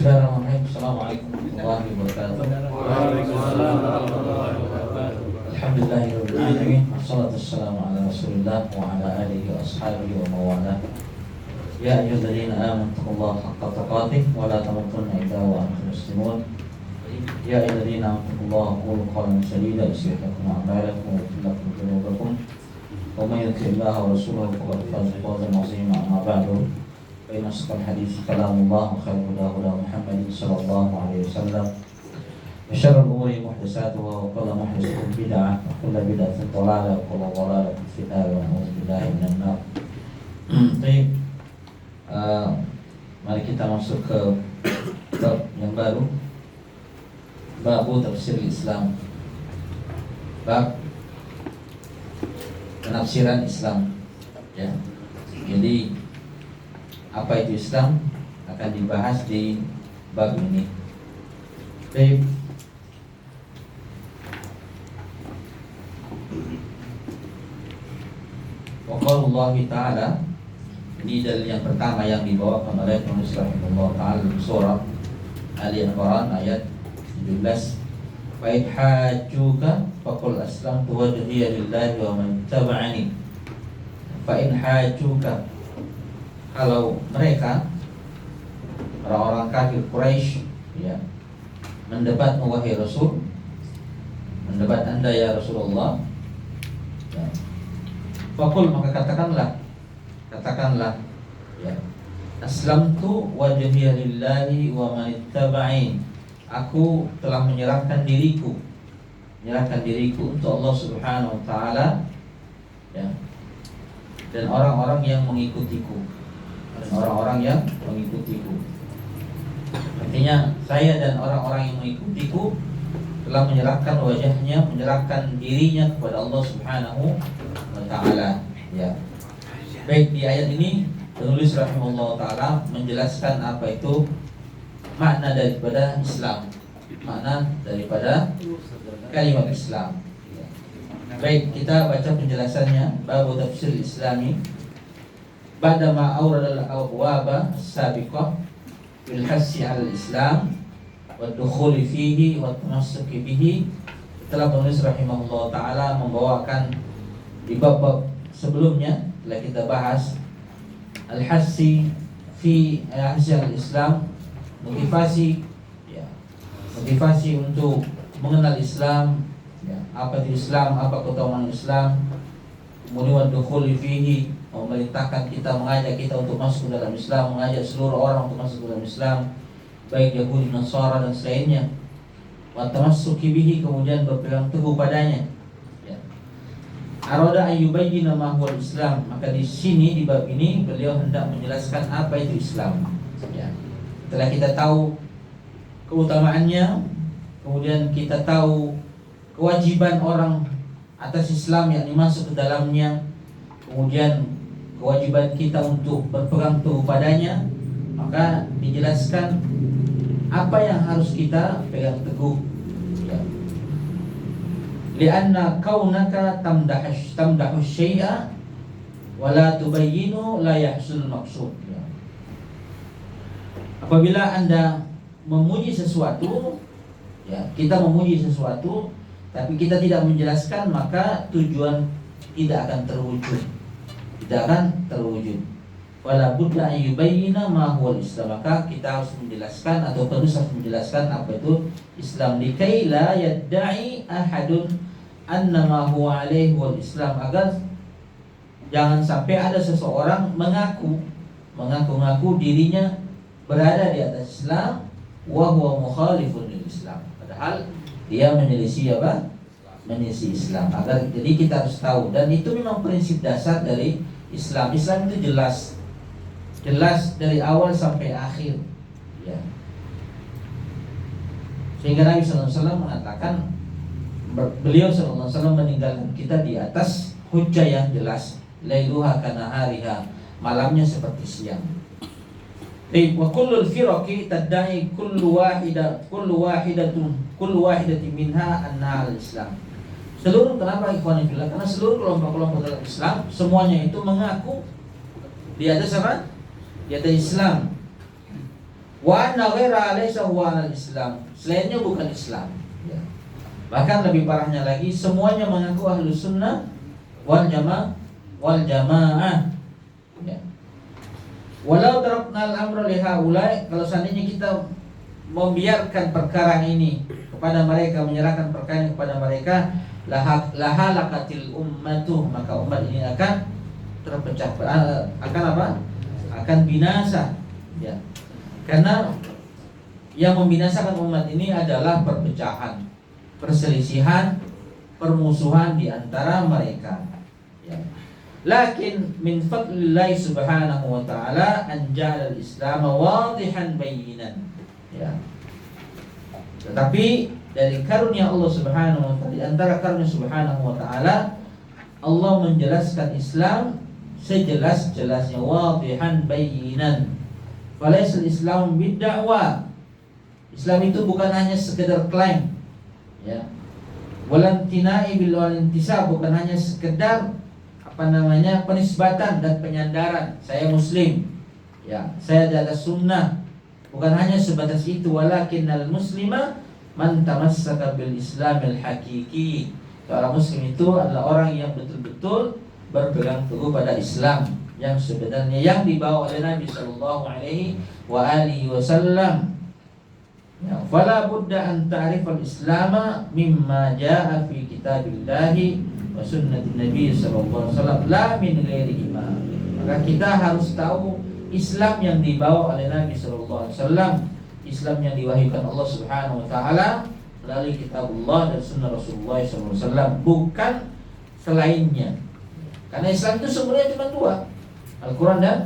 Bismillahirrahmanirrahim. Assalamualaikum warahmatullahi wabarakatuh. Waalaikumsalam warahmatullahi wabarakatuh. Alhamdulillahirabbil alamin. Wassalatu wassalamu ala Rasulillah wa ala alihi wa ashabihi wa mawalah. Ya ayyuhalladzina amanu taqullaha haqqa tuqatih wa la tamutunna illa wa antum muslimun. Ya ayyuhalladzina amanu taqullaha qulu qawlan sadida yuslih lakum a'malakum wa yaghfir lakum dhunubakum. Wa may yuti'illaha wa rasulahu faqad faza fawzan 'azima. Amma ba'du. Inna asqal hadits kalamullah wa khairul huda Muhammadin sallallahu alaihi wasallam. Wa syarrul umuri muhdatsatuha wa kullu muhdatsatin bid'ah wa kullu bid'atin dhalalah wa kullu dhalalatin fi nar wa na'udzu billahi minan nar. Baik. Mari kita masuk ke bab yang baru. Bab tafsir Islam. Bab penafsiran Islam. Ya. Jadi apa itu Islam akan dibahas di bab ini. Baik. Wa qala Allah Ta'ala, ini dalil yang pertama yang dibawakan oleh penulis rahimahullah ta'ala surah Ali Imran ayat 17. Fa in hajjuka faqul aslamtu wajhiya lillahi wa man taba'ani. Fa in hajjuka, kalau mereka orang-orang kafir Quraisy ya mendebatmu wahai Rasul, mendebat Anda ya Rasulullah ya. Faqul, maka katakanlah ya, aslamtu wajhiya lillahi wa man ittaba'in. Aku telah menyerahkan diriku untuk Allah Subhanahu wa taala ya, dan orang-orang yang mengikutiku. Artinya saya dan orang-orang yang mengikutiku telah menyerahkan wajahnya, menyerahkan dirinya kepada Allah Subhanahu wa taala ya. Baik, di ayat ini penulis rahimahullah taala menjelaskan apa itu makna daripada Islam, makna daripada kalimat Islam ya. Baik, kita baca penjelasannya. Bab tafsir Islami ba'da ma awrada al-abwaba as-sabiqah bil hassi 'ala al-Islam wa dukhuli fihi wa tamassuki bihi. Setelah penulis rahimahullah taala membawakan di bab-bab sebelumnya telah kita bahas al-hassi fi hassi al-Islam, motivasi ya, motivasi untuk mengenal Islam ya, apa itu Islam, apa keutamaan Islam, kemudian wa dukhuli fihi, memerintahkan kita, mengajak kita untuk masuk ke dalam Islam, mengajak seluruh orang untuk masuk ke dalam Islam, baik Yahudi, Nasara dan selainnya. Wa tamassuki bihi, kemudian berpegang teguh padanya. Ya. Arada ayyubayyina ma huwa Islam, maka di sini di bab ini beliau hendak menjelaskan apa itu Islam. Ya. Setelah kita tahu keutamaannya, kemudian kita tahu kewajiban orang atas Islam yang dimasuk ke dalamnya, kemudian kewajiban kita untuk berpegang teguh padanya, maka dijelaskan apa yang harus kita pegang teguh ya. Lianna kaunaka tamdahu syai'a wa la tubayyinu la yahsul maqsud ya. Apabila Anda memuji sesuatu ya, kita memuji sesuatu tapi kita tidak menjelaskan, maka tujuan tidak akan terwujud. Wala budda an yubayyina ma huwa Islam, maka kita harus menjelaskan atau penulis harus menjelaskan apa itu Islam, likai la yadda'i ahadun anna ma huwa alaihi wal Islam, agar jangan sampai ada seseorang mengaku dirinya berada di atas Islam wa huwa mukhalifun lil Islam, padahal dia menyelisih apa? Menyelisih Islam. Jadi kita harus tahu, dan itu memang prinsip dasar dari Islam. Islam itu jelas dari awal sampai akhir ya. Sehingga Nabi SAW mengatakan, beliau SAW meninggalkan kita di atas hujjah yang jelas, lailuha kanahariha, malamnya seperti siang. Wa kullul firaqi tadda'i kullu wahidatin minha anna al-Islam. Kenapa ikhwan fillah? Karena seluruh kelompok-kelompok dalam Islam semuanya itu mengaku di atas apa? Di atas Islam. Wa anna ghaira laysa huwa al-Islam. Selainnya bukan Islam. Ya. Bahkan lebih parahnya lagi, semuanya mengaku Ahlus Sunnah wal Jamaah. Ya. Walau tarakna al-amra li haula'i, kalau seandainya kita membiarkan perkara ini kepada mereka, menyerahkan perkara ini kepada mereka, lahalakatil ummatuh, maka umat ini akan terpecah, akan apa? Akan binasa. Ya. Karena yang membinasakan umat ini adalah perpecahan, perselisihan, permusuhan di antara mereka. Ya. Lakin min fadlillahi subhanahu wa ta'ala an ja'ala al-Islam wadihan bayyinan. Ya. Tetapi dari karunia Allah subhanahu wa ta'ala, di antara karunia subhanahu wa ta'ala, Allah menjelaskan Islam sejelas-jelasnya, wadihan bayyinan. Falaisal Islam bid'awa. Islam itu bukan hanya sekedar klaim, ya. Walantinai bil walintisab, bukan hanya sekedar penisbatan dan penyandaran, saya muslim, ya, saya di atas sunnah. Bukan hanya sebatas itu, walakinnal muslima man tamassaka bil islamil hakiki. Orang muslim itu adalah orang yang betul-betul berpegang teguh pada Islam yang sebenarnya, yang dibawa oleh Nabi sallallahu alaihi wa alihi wasallam. Ya, fala budda an ta'rifal islama mimma jaa fi kitabillahi wa sunnatin Nabi sallallahu alaihi wasallam, la min ghairihima. Maka kita harus tahu Islam yang dibawa oleh Nabi sallallahu alaihi wasallam, Islam yang diwahyukan Allah Subhanahu wa taala melalui kitabullah dan sunnah Rasulullah sallallahu alaihi wasallam, bukan selainnya. Karena Islam itu sebenarnya cuma dua, Al-Quran dan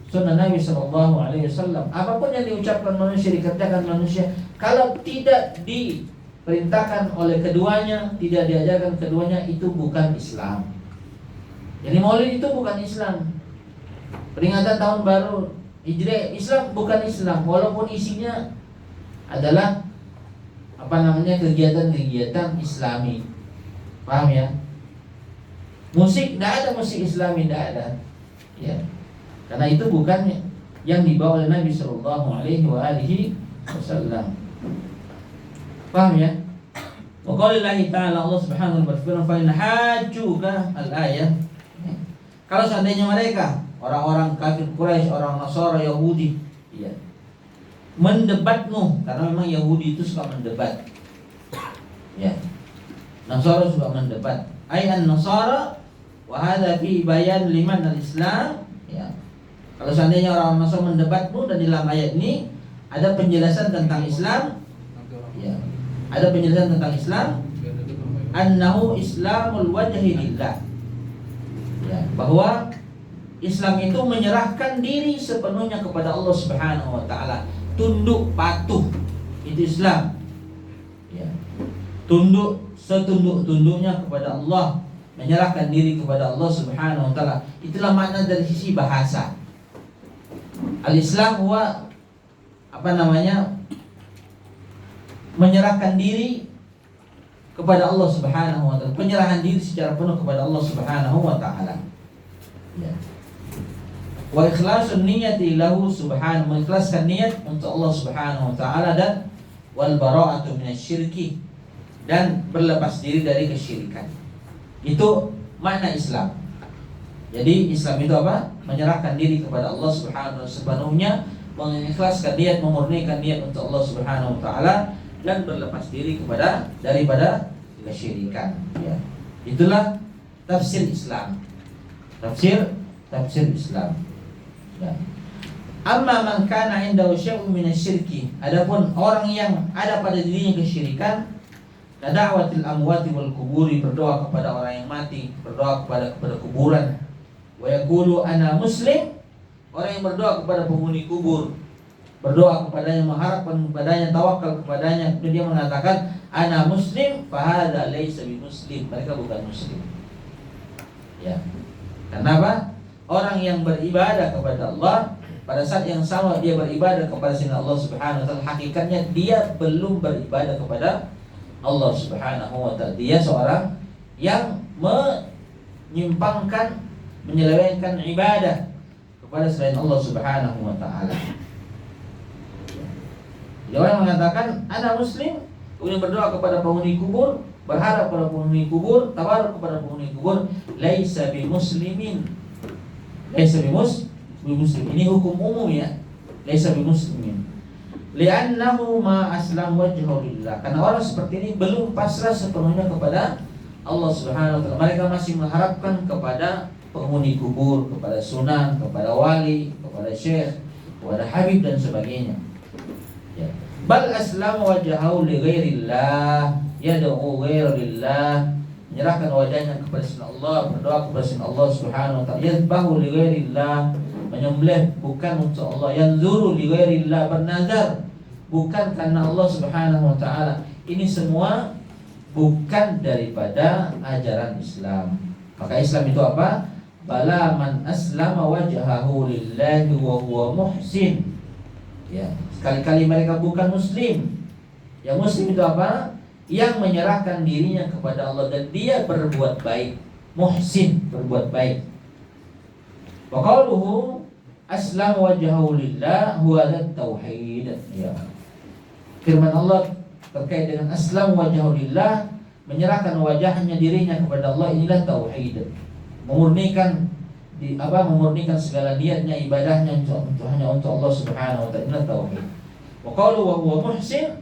sunnah Nabi sallallahu alaihi wasallam. Apapun yang diucapkan manusia, dikerjakan manusia, kalau tidak diperintahkan oleh keduanya, tidak diajarkan keduanya, itu bukan Islam. Jadi Maulid itu bukan Islam. Peringatan tahun baru Hijriah Islam bukan Islam, walaupun isinya adalah kegiatan-kegiatan Islami. Paham ya? Musik, tidak ada musik Islami, tidak ada. Ya. Karena itu bukan yang dibawa oleh Nabi sallallahu alaihi wasallam. Paham ya? Wa qaulillahi ta'ala, Allah Subhanahu wa ta'ala berfirman, fa in hajjuka al-ayah. Kalau seandainya mereka, orang-orang kafir Quraisy, orang Nasara, Yahudi, ya, mendebatmu, karena memang Yahudi itu suka mendebat. Ya. Nasara suka mendebat. Ayat Nasara wa hadza fi bayan liman al-Islam. Ya. Kalau seandainya orang Nasara mendebatmu, dan di dalam ayat ini ada penjelasan tentang Islam. Ya. Ada penjelasan tentang Islam, annahu islamul wajhi lillah. Ya, bahwa Islam itu menyerahkan diri sepenuhnya kepada Allah Subhanahu wa taala, tunduk patuh, itu Islam. Ya. Tunduk setunduk-tunduknya kepada Allah, menyerahkan diri kepada Allah Subhanahu wa taala. Itulah makna dari sisi bahasa. Al-Islam huwa menyerahkan diri kepada Allah Subhanahu wa taala, penyerahan diri secara penuh kepada Allah Subhanahu wa taala. Ya. Wa ikhlasun niyyati lahu subhanahu, mengikhlaskan niat untuk Allah Subhanahu wa taala, dan wal bara'atu minasyirki, dan berlepas diri dari kesyirikan. Itu makna Islam. Jadi Islam itu apa? Menyerahkan diri kepada Allah Subhanahu wa taala sepenuhnya, mengikhlaskan niat, memurnikan niat untuk Allah Subhanahu wa taala, dan berlepas diri daripada kesyirikan. Ya. Itulah tafsir Islam. Tafsir Islam. Ya. Amma man kana indahu syai'un minasyirki, adapun orang yang ada pada dirinya kesyirikan, kada'watil amwati wal kuburi, berdoa kepada orang yang mati, berdoa kepada kuburan. Wa yaqulu ana muslim, orang yang berdoa kepada penghuni kubur, berdoa kepadanya, mengharapkan kepadanya, tawakal kepadanya, kemudian dia mengatakan ana muslim, fahadha laysa bimuslim, mereka bukan muslim. Ya. Kenapa? Orang yang beribadah kepada Allah, pada saat yang sama dia beribadah kepada selain Allah Subhanahu wa taala, hakikatnya dia belum beribadah kepada Allah Subhanahu wa taala. Dia seorang yang menyimpangkan, menyelewengkan ibadah kepada selain Allah Subhanahu wa taala. Jadi orang mengatakan ana muslim, kemudian berdoa kepada penghuni kubur, berharap kepada penghuni kubur, tawaruk kepada penghuni kubur, laisa bimuslimin. Laisa bimuslim. Ini hukum umum ya. Laisa bimuslimin. Li'annahu ma aslam wajhahu lillah. Karena orang seperti ini belum pasrah sepenuhnya kepada Allah Subhanahu wa taala. Mereka masih mengharapkan kepada penghuni kubur, kepada sunan, kepada wali, kepada syekh, kepada habib dan sebagainya. Ya. Bal aslama wajhahu li ghairillah, yad'u ghairillah, menyerahkan wajahnya kepada selain Allah, berdoa kepada selain Allah Subhanahu wa taala. Yadbahu li ghairillah, menyembelih bukan untuk Allah. Yanzuru li ghairillah, bernazar bukan karena Allah Subhanahu wa taala. Ini semua bukan daripada ajaran Islam. Maka Islam itu apa? Bala man aslama wajhahu lillahi wa huwa muhsin. Ya, sekali-kali mereka bukan muslim. Yang muslim itu apa? Yang menyerahkan dirinya kepada Allah dan dia berbuat baik. Muhsin, berbuat baik. Wa qauluhu aslam wajhahu lillah huwa at-tauhid. Ya. Firman Allah terkait dengan aslam wajhahu lillah, menyerahkan wajahnya dirinya kepada Allah, inilah tauhid. Memurnikan memurnikan segala niatnya, ibadahnya hanya untuk Allah Subhanahu wa taala, inilah tauhid. Wa qalu wa huwa muhsin.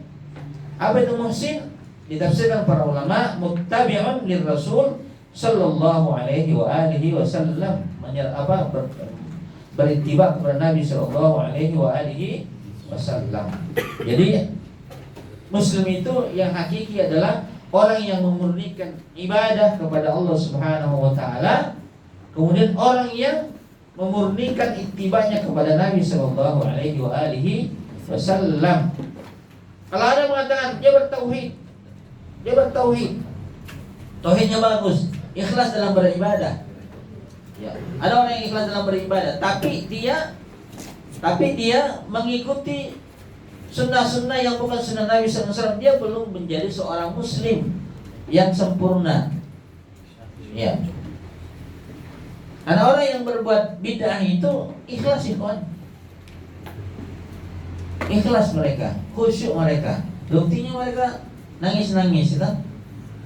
Apa itu muhsin? Ditafsirkan para ulama muttabi'un lirrasul sallallahu alaihi wa alihi wasallam, berittiba kepada Nabi sallallahu alaihi wa alihi wasallam. Jadi muslim itu yang hakiki adalah orang yang memurnikan ibadah kepada Allah Subhanahu wa taala, kemudian orang yang memurnikan ittibanya kepada Nabi sallallahu alaihi wa alihi wasallam. Kalau ada mengatakan dia bertauhid, tauhidnya bagus, ikhlas dalam beribadah. Ya, ada orang yang ikhlas dalam beribadah, tapi dia mengikuti sunnah-sunnah yang bukan sunnah Nabi SAW, dia belum menjadi seorang muslim yang sempurna. Ya. Karena orang yang berbuat bid'ah itu ikhlas, ikhwan. Ikhlas mereka, khusyuk mereka. Buktinya mereka nangis-nangis, gitu.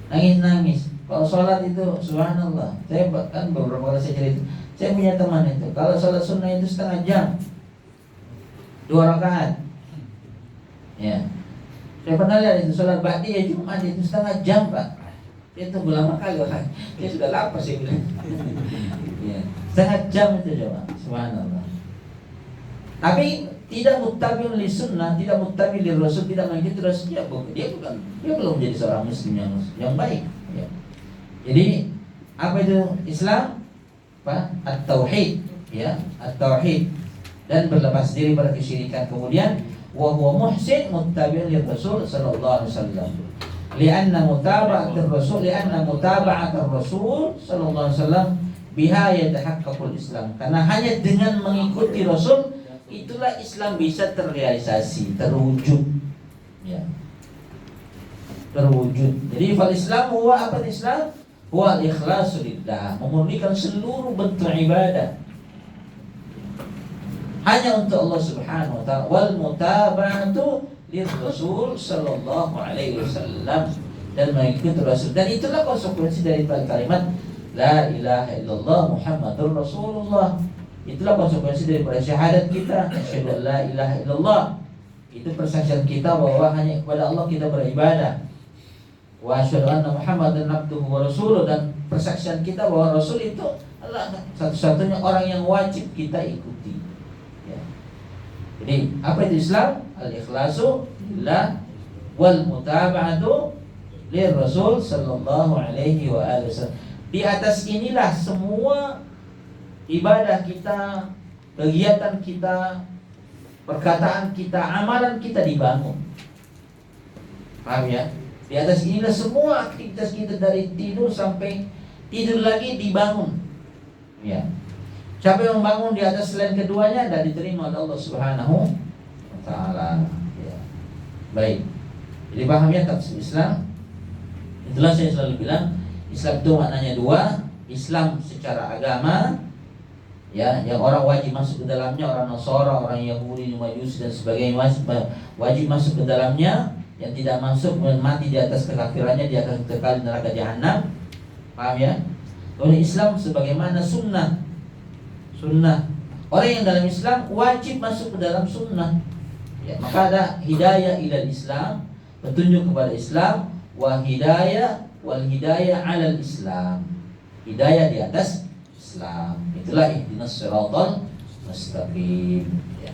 Nangis-nangis. Kalau sholat itu subhanallah. Saya kan beberapa kali saya cerita, saya punya teman itu, kalau sholat sunnah itu setengah jam, 2 rakaat. Ya, saya pernah lihat itu sholat ba'diyah Jumat itu setengah jam, Pak. Dia tunggu lama kali, orang. Dia sudah lapar sih bilang. Ya, setengah jam itu coba, subhanallah. Tapi tidak muttabi'un li sunnah, tidak muttabi' li rasul, tidak mengikuti rasul, dia belum menjadi seorang muslim yang baik. Ya. Jadi apa itu Islam? Apa? At-tauhid, ya, at-tauhid, dan berlepas diri pada kesyirikan. Kemudian wa huwa muhsin muttabi'un lir rasul sallallahu alaihi wasallam. Lianna mutaba'atir rasul sallallahu alaihi wasallam biha yatahaqqaqul Islam. Karena hanya dengan mengikuti Rasul itulah Islam bisa terrealisasi, terwujud. Ya. Terwujud. Jadi fal Islam huwa apa Islam? Huwa al-ikhlasu lillah, memurnikan seluruh bentuk ibadah hanya untuk Allah Subhanahu wa taala, wal mutaba'atu lirrasul sallallahu alaihi wasallam, dan mengikuti Rasul. Dan itulah konsekuensi dari kalimat la ilaha illallah Muhammadur Rasulullah. Itulah konsekuensi daripada syahadat kita, asyhadu an la ilaha illallah. Itu persaksian kita bahwa hanya kepada Allah kita beribadah. Wa asyhadu anna Muhammadan abduhu wa rasuluh, dan persaksian kita bahwa Rasul itu adalah satu-satunya orang yang wajib kita ikuti. Ya. Jadi apa itu Islam? Al-ikhlasu lillah wal mutaba'atu lir Rasul sallallahu alaihi wa alihi wasallam. Di atas inilah semua ibadah kita, kegiatan kita, perkataan kita, amalan kita dibangun. Paham ya? Di atas inilah semua aktivitas kita dari tidur sampai tidur lagi dibangun. Ya. Siapa yang membangun di atas selain keduanya dan diterima oleh Allah Subhanahu wa taala. Ya. Baik. Jadi paham ya tafsir Islam? Itulah saya selalu bilang, Islam itu maknanya dua, Islam secara agama, Ya, yang orang wajib masuk ke dalamnya orang Nasara, orang Yahudi, Majusi dan sebagainya wajib masuk ke dalamnya. Yang tidak masuk mati di atas kekafirannya dia akan kekal di neraka jahanam. Paham ya? Oleh Islam sebagaimana sunnah. Orang yang dalam Islam wajib masuk ke dalam sunnah. Ya, maka ada hidayah ilal Islam, petunjuk kepada Islam, wa hidayah wal hidayah alal Islam. Hidayah di atas Islam. Itulah ihdinas siratal mustaqim. Ya.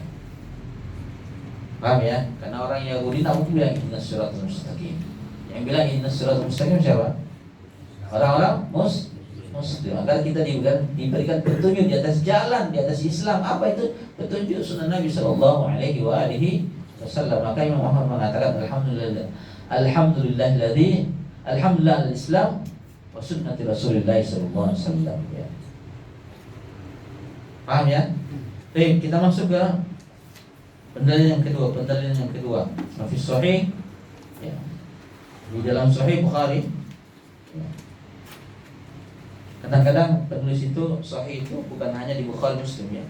Paham ya? Karena orang Yahudi tak mungkin bilang ihdinas siratal mustaqim. Yang bilang ihdinas siratal mustaqim siapa? Orang-orang Muslim. Agar kita diberikan petunjuk di atas jalan, di atas Islam. Apa itu? Petunjuk sunnah Nabi sallallahu alaihi wasallam. Maka Imam Muhammad mengatakan alhamdulillah al-Islam wa sunnati Rasulillah sallallahu alaihi wasallam. Ya. Paham ya? Baik, kita masuk ke pendalilan yang kedua. Fi sahih ya. Di dalam sahih Bukhari ya. Kadang-kadang penulis itu sahih itu bukan hanya di Bukhari Muslim ya.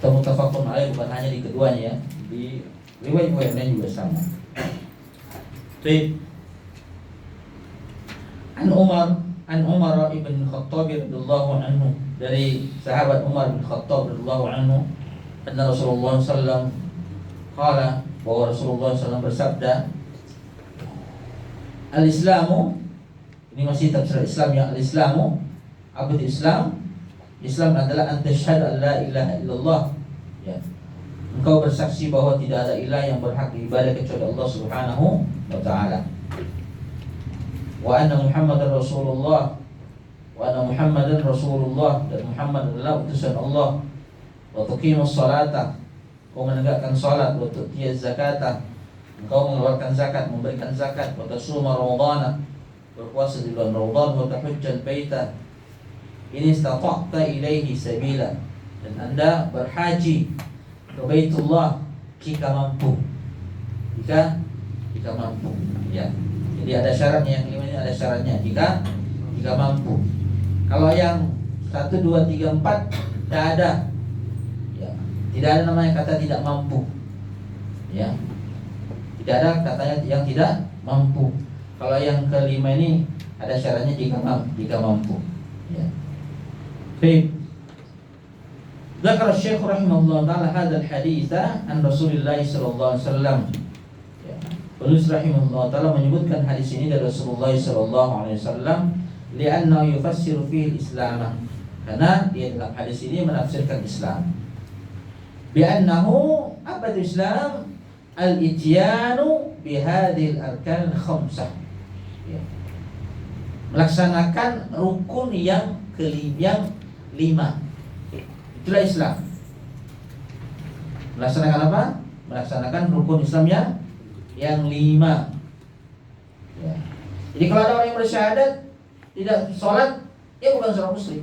Atau muttafaqun alaih bukan hanya di keduanya ya. Di riwayat lain juga sama. Baik. An Umar ibn Khattab radhiyallahu anhu, dari sahabat Umar bin Khattab radhiyallahu anhu, anna Rasulullah sallallahu qala, bahwa Rasulullah sallallahu bersabda, al-Islamu, ini masih tafsir Islam ya, al-Islamu, apa itu Islam? Islam adalah an tasyhadu an la ilaha illallah ya. Engkau bersaksi bahwa tidak ada ilah yang berhak diibadah kecuali Allah Subhanahu wa taala. Wa anna Muhammadar Rasulullah, dan Muhammad adalah utusan Allah. Wa tuqimus salata, kau menegakkan salat. Wa tu'tiyaz zakata, engkau mengeluarkan zakat, memberikan zakat. Wa tasuma ramadhana, berpuasa di bulan Ramadan. Wa tahujjal baita in istata'ta ilaihi sabila, dan anda berhaji ke Baitullah jika mampu. Jika mampu ya. Jadi ada syaratnya, yang kelima ini ada syaratnya, jika mampu. Kalau yang 1, 2, 3, 4 tidak ada ya. Tidak ada namanya kata tidak mampu ya. Tidak ada katanya yang tidak mampu. Kalau yang kelima ini ada syaratnya jika mampu ya. Baik. Dzakar Syekh rahimahullah taala hadzal haditsa an Rasulillah sallallahu alaihi wasallam. Ya. Penulis rahimahullah taala menyebutkan hadis ini dari Rasulullah sallallahu alaihi wasallam li'annahu yufassiru fihi al-Islam. Karena dia dalam hadis ini menafsirkan Islam. Bi'annahu apa itu Islam? Al-ityanu bihadhil arkan khamsah. Ya. Melaksanakan rukun yang lima. Itulah Islam. Melaksanakan apa? Melaksanakan rukun Islam yang 5 ya. Jadi kalau ada orang yang bersyahadat tidak sholat, dia bukan seorang muslim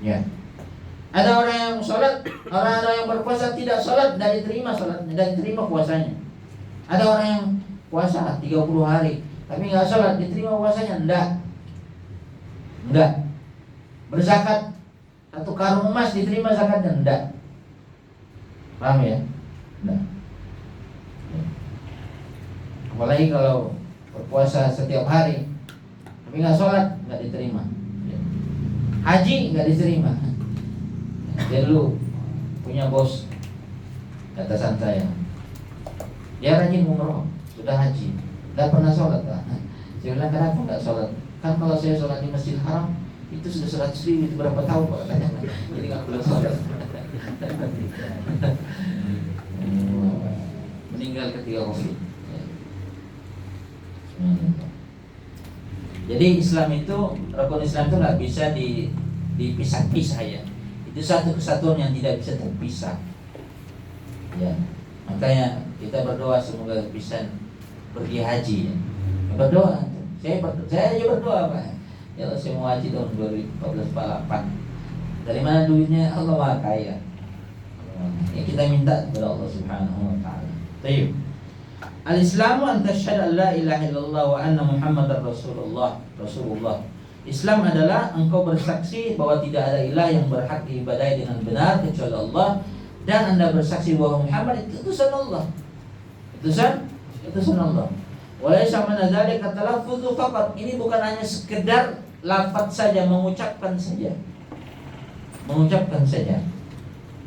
ya. Ada orang yang sholat, orang yang berpuasa tidak sholat, tidak diterima sholatnya, tidak diterima puasanya. Ada orang yang puasa 30 hari tapi nggak sholat, diterima puasanya? Enggak. Berzakat 1 karung emas, diterima zakatnya? Enggak. Paham ya? Enggak. Apalagi kalau berpuasa setiap hari tapi nggak sholat, nggak diterima. Haji nggak diterima. Dia dulu punya bos atasan saya, dia rajin umroh, sudah haji, nggak pernah sholat lah. Saya bilang, kenapa nggak sholat? Kan kalau saya sholat di Masjidil Haram itu sudah 100.000, itu berapa tahun Pak katanya. Jadi nggak perlu sholat. Meninggal ketika Covid. Jadi Islam itu, rukun Islam itu nggak bisa dipisah-pisah ya. Itu satu kesatuan yang tidak bisa terpisah. Ya, makanya kita berdoa semoga bisa pergi haji. Ya. Berdoa, saya aja berdoa Pak. Ya Allah, saya mau haji tahun 2014-18. Dari mana duitnya? Allah Maha Kaya. Ya, kita minta kepada Allah Subhanahu wa taala. Baik. Al-Islamu an tasyhadu an la ilaha illallah wa anna Muhammadar Rasulullah. Islam adalah engkau bersaksi bahwa tidak ada ilah yang berhak diibadahi dengan benar kecuali Allah, dan Anda bersaksi bahwa Muhammad itu utusan Allah. Utusan Allah. Walaysa min dzalika talaffuz faqat. Ini bukan hanya sekedar lafaz saja, mengucapkan saja.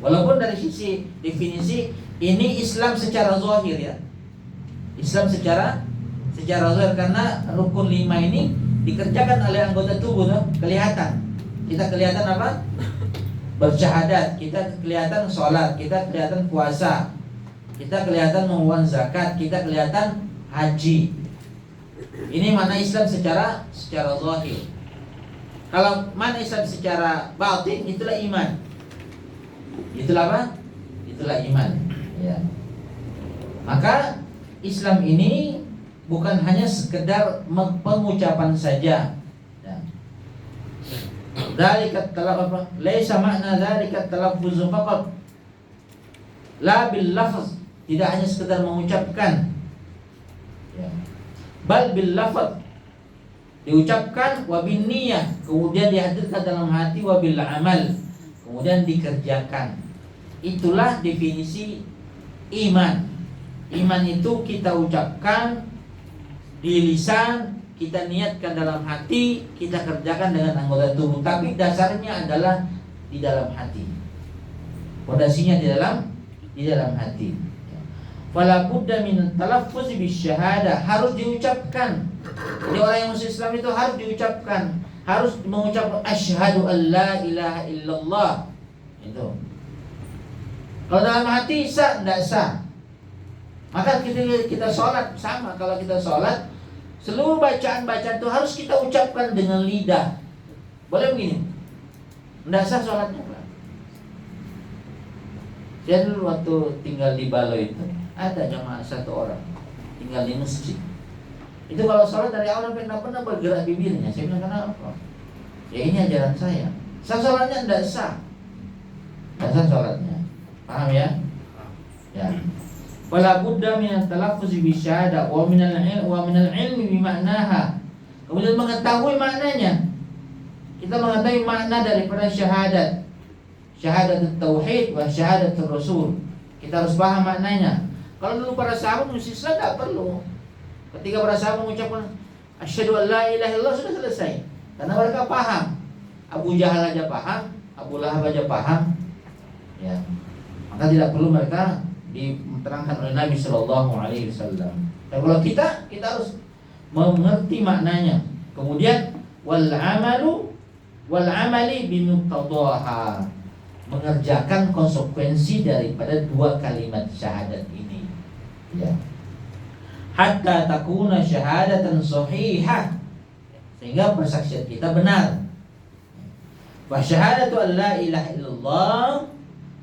Walaupun dari sisi definisi ini Islam secara zahir ya. Islam secara zahir, karena rukun 5 ini dikerjakan oleh anggota tubuh tuh, kelihatan. Kita kelihatan apa? Bersyahadat, kita kelihatan sholat, kita kelihatan puasa, kita kelihatan mengeluarkan zakat, kita kelihatan haji. Ini mana Islam secara zahir. Kalau mana Islam secara batin, itulah iman. Itulah apa? Itulah iman. Ya. Maka Islam ini bukan hanya sekedar pengucapan saja. Ya. Dzalika talaffuz apa? Laisa makna dzalika talaffuz faqat. La bil lafz, tidak hanya sekedar mengucapkan. Ya. Bal bil lafz, diucapkan, wa bin niyah, kemudian dihadirkan dalam hati, wa bil amal, kemudian dikerjakan. Itulah definisi iman. Iman itu kita ucapkan di lisan, kita niatkan dalam hati, kita kerjakan dengan anggota tubuh, tapi dasarnya adalah di dalam hati. Fondasinya di dalam hati. Fala budda min talaffuz bisyahada, harus diucapkan. Jadi orang yang masuk Islam itu harus diucapkan, harus mengucapkan asyhadu an la ilaha illallah. Itu. Kalau dalam hati sah, tidak sah. Maka kita sholat sama. Kalau kita sholat, seluruh bacaan-bacaan itu harus kita ucapkan dengan lidah. Boleh begini? Tidak sah sholatnya. Saya dulu waktu tinggal di Balo itu, ada jamaah satu orang tinggal di masjid. Itu kalau sholat dari awal sampai tidak pernah bergerak bibirnya. Saya bilang, kenapa? Ya ini ajaran saya. Sholatnya tidak sah. Tidak sah sholatnya. Paham ya? Ya. Wala budda min at-talaffuz bi syahadah wa min al-ilmi bi ma'naha. Kemudian mengetahui maknanya. Kita mengetahui makna daripada syahadat. Syahadat tauhid wa syahadat rasul. Kita harus paham maknanya. Kalau dulu para sahabat Islam tidak perlu. Ketika para sahabat mengucapkan asyhadu an la ilaha illallah, sudah selesai. Karena mereka paham. Abu Jahal aja paham, Abu Lahab aja paham. Ya. Maka tidak perlu mereka diterangkan oleh Nabi Sallallahu Alaihi Wasallam. Dan kalau kita harus mengerti maknanya. Kemudian wal amali bimuqtadaha, mengerjakan konsekuensi daripada dua kalimat syahadat ini. Ya. Hatta takuna syahadatan sahihah, sehingga persaksian kita benar. Wa syahadatu an la ilaha illallah,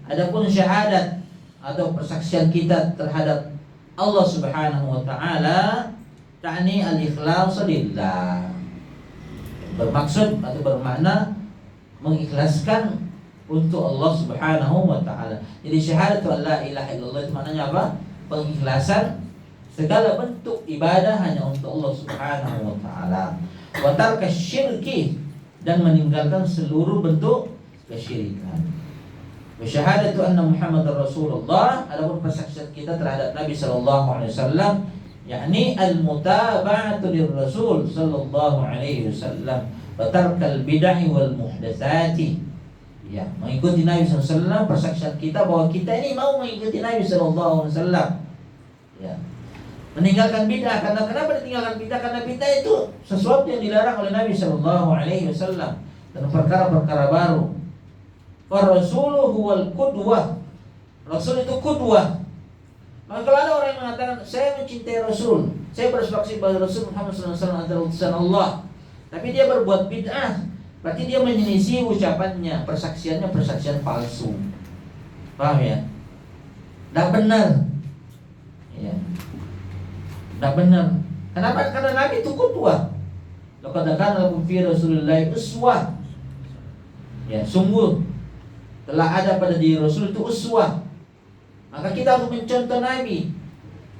adapun syahadat atau persaksian kita terhadap Allah Subhanahu wa taala, ta'ni al-ikhlas lillah, bermaksud atau bermakna mengikhlaskan untuk Allah Subhanahu wa taala. Jadi syahadatu an la ilaha illallah itu maknanya apa? Pengikhlasan segala bentuk ibadah hanya untuk Allah Subhanahu wa taala. Wa tarka syirki, dan meninggalkan seluruh bentuk kesyirikan. Wa syahadatu anna Muhammadar Rasulullah, adapun persaksian kita terhadap Nabi sallallahu alaihi wasallam, yakni al-mutaba'atu lirrasul sallallahu alaihi wasallam wa tarkal bid'ah wal muhdatsati. Ya, mengikuti Nabi sallallahu alaihi wasallam, persaksian kita bahwa kita ini mau mengikuti Nabi sallallahu alaihi wasallam. Ya. Meninggalkan bid'ah. Karena kenapa ditinggalkan bid'ah? Karena bid'ah itu sesuatu yang dilarang oleh Nabi sallallahu alaihi wasallam dan perkara-perkara baru. Ar-rasulu huwal qudwah. Rasul itu qudwah. Maka kalau ada orang yang mengatakan saya mencintai Rasul, saya bersaksi bahwa Rasul Muhammad sallallahu alaihi wasallam adalah utusan Allah, tapi dia berbuat bid'ah, berarti dia menyelisih ucapannya, persaksiannya persaksian palsu. Paham ya? Tidak benar. Ya. Tidak benar. Kenapa? Karena Nabi itu qudwah. Laqad kana lakum fi Rasulillahi uswah. Ya, sungguh telah ada pada diri Rasul itu uswah. Maka kita harus mencontoh Nabi.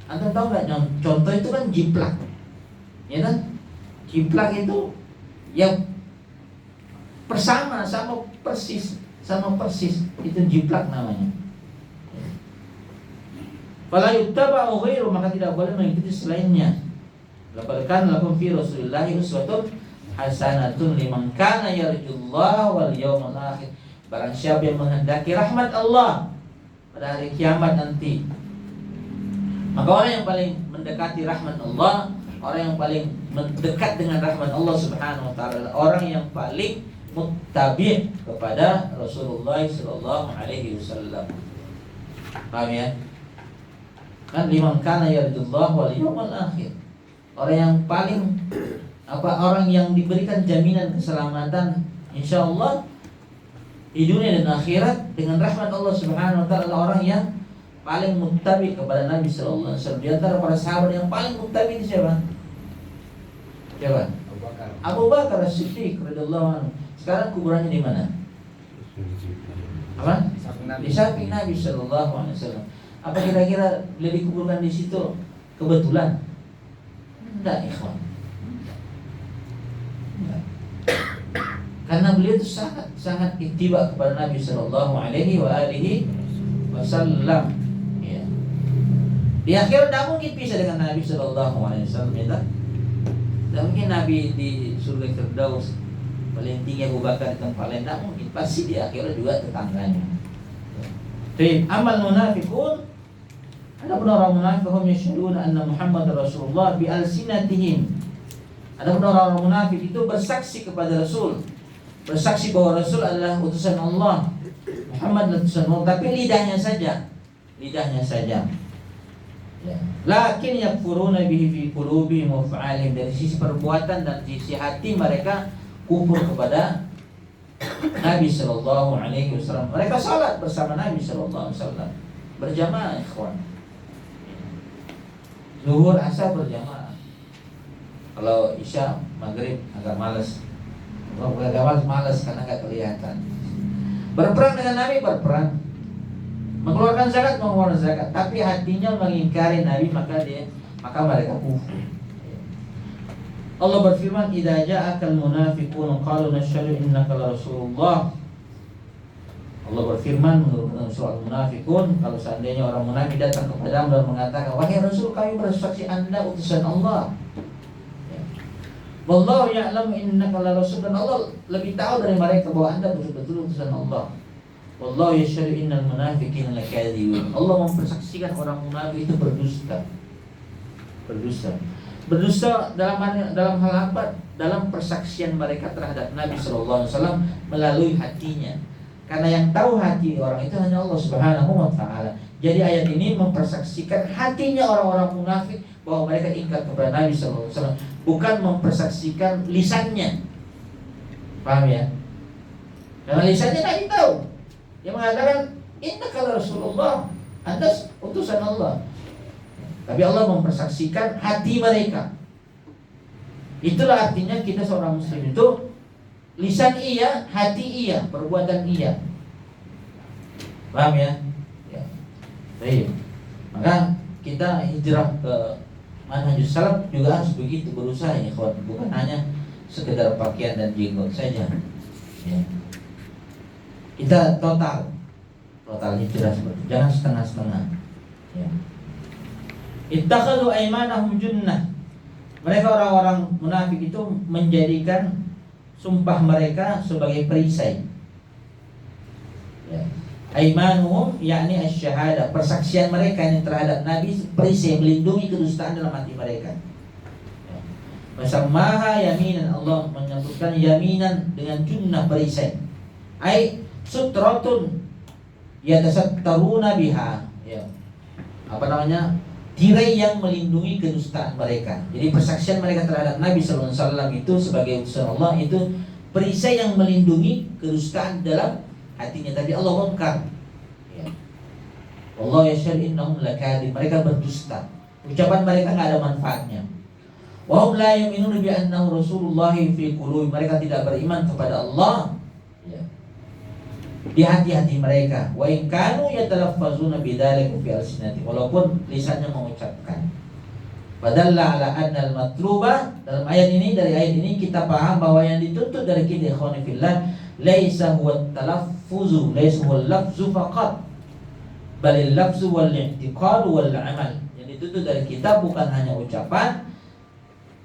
Anda tahu nggak? Contoh itu kan jiplak, ya kan? Jiplak itu yang sama persis. Itu jiplak namanya. Fala yuttaba'u ghairu, maka tidak boleh mengikuti selainnya. Laqad kana lakum fi Rasulillahi uswatun hasanatun liman kana yarjullaha wal yawmal akhir. Barang siapa yang menghendaki rahmat Allah pada hari kiamat nanti, maka orang yang paling mendekati rahmat Allah, orang yang paling mendekat dengan rahmat Allah Subhanahu wa taala, orang yang paling muttabi' kepada Rasulullah sallallahu alaihi wasallam. Paham ya? Kan liman kana yarjullaha wal yawmal akhir. Orang yang paling orang yang diberikan jaminan keselamatan insyaallah di dunia dan akhirat dengan rahmat Allah Subhanahu wa taala, orang yang paling muttabi kepada Nabi sallallahu alaihi wasallam. Di antara para sahabat yang paling muttabi itu siapa? Siapa? Abu Bakar As-Siddiq radhiyallahu anhu. Sekarang kuburannya di mana? Apa? Di samping Nabi sallallahu alaihi wasallam. Apa kira-kira beliau dikuburkan di situ kebetulan? Enggak, ikhwan. Enggak. Karena beliau itu sangat ittiba kepada Nabi sallallahu alaihi wasallam. Ya. Di akhirat tidak mungkin pisah dengan Nabi sallallahu alaihi wasallam, ya. Tidak mungkin Nabi di surga Firdaus paling tinggi, Abu Bakar di tempat lain, tidak mungkin. Pasti di akhirat juga tetangganya. Baik, amal munafiqun. Adapun orang munafik, hum yashhaduna anna Muhammad Rasulullah bi alsinatihim. Adapun orang munafik itu bersaksi kepada Rasul, bersaksi bahwa Rasul adalah utusan Allah, Muhammad adalah utusan Allah, tapi lidahnya saja. Ya. Lakin yakfuruna bihi fi qulubihim wa fa'alihim, dari sisi perbuatan dan sisi hati mereka kufur kepada Nabi sallallahu alaihi wasallam. Mereka salat bersama Nabi sallallahu alaihi wasallam berjamaah, ikhwan. Zuhur asar berjamaah. Kalau isya maghrib agak malas. Kalau agak malas karena nggak kelihatan. Berperang dengan Nabi, berperang. Mengeluarkan zakat, mengeluarkan zakat. Tapi hatinya mengingkari Nabi, maka mereka kufur. Allah berfirman, "Idza ja'akal munafiqun qalu nashhadu innaka la rasulullah." Allah berfirman menurut surah Al-Munafiqun, kalau seandainya orang munafik datang kepadamu dan mengatakan, "Wahai Rasul, kami bersaksi Anda utusan Allah." Ya. Wallahu ya'lamu innaka la rasul, dan Allah lebih tahu dari mereka bahwa Anda betul-betul utusan Allah. Wallahu yashhadu innal munafiqina lakadzibun. Allah mempersaksikan orang munafik itu berdusta. Berdusta dalam hal apa? Dalam persaksian mereka terhadap Nabi sallallahu alaihi wasallam melalui hatinya. Karena yang tahu hati orang itu hanya Allah Subhanahu wa taala. Jadi ayat ini mempersaksikan hatinya orang-orang munafik bahwa mereka ingkar kepada Nabi sallallahu alaihi wasallam, bukan mempersaksikan lisannya. Paham ya? Karena lisannya Nabi tahu. Dia mengatakan, "Innaka Rasulullah." Anda utusan Allah. Tapi Allah mempersaksikan hati mereka. Itulah artinya kita seorang muslim itu lisan iya, hati iya, perbuatan iya. Paham ya? Ya. Baik. Maka kita hijrah ke manhajus salaf juga harus begitu, berusaha ya, bukan hanya sekedar pakaian dan jenggot saja. Ya. Kita total hijrah seperti, jangan setengah-setengah. Ya. Ittakhadhu aymanahum junnah. Mereka orang-orang munafik itu menjadikan sumpah mereka sebagai perisai. Ya. Aimanuhum yakni asy-syahadah, persaksian mereka yang terhadap Nabi perisai, melindungi kedustaan dalam hati mereka. Ya. Masammaha yaminan, Allah menyebutkan yaminan dengan junnah, perisai. Ai sutratun yatasattaruna biha. Ya. Apa namanya? Tirai yang melindungi kedustaan mereka. Jadi persaksian mereka terhadap Nabi sallallahu alaihi wasallam itu sebagai utusan Allah itu perisai yang melindungi kedustaan dalam hatinya. Tapi Allah bongkar. Ya. Allah yashhadu innahum lakadzib. Mereka berdusta. Ucapan mereka enggak ada manfaatnya. Wa hum la yu'minuna bi annahu Rasulullah fi qulubi. Mereka tidak beriman kepada Allah. Ya. Di hati-hati mereka. Wa in kanu yatalaffazuna bidzalika fi alsinati, walaupun lisannya mengucapkan. Fadalla ala anna al-matluba, dalam ayat ini, dari ayat ini kita paham bahwa yang dituntut dari kita ikhwani fillah laisa huwa talaffuzu, laisa huwa lafzu faqat, balil lafzu wal i'tiqad wal amal. Yang dituntut dari kita bukan hanya ucapan,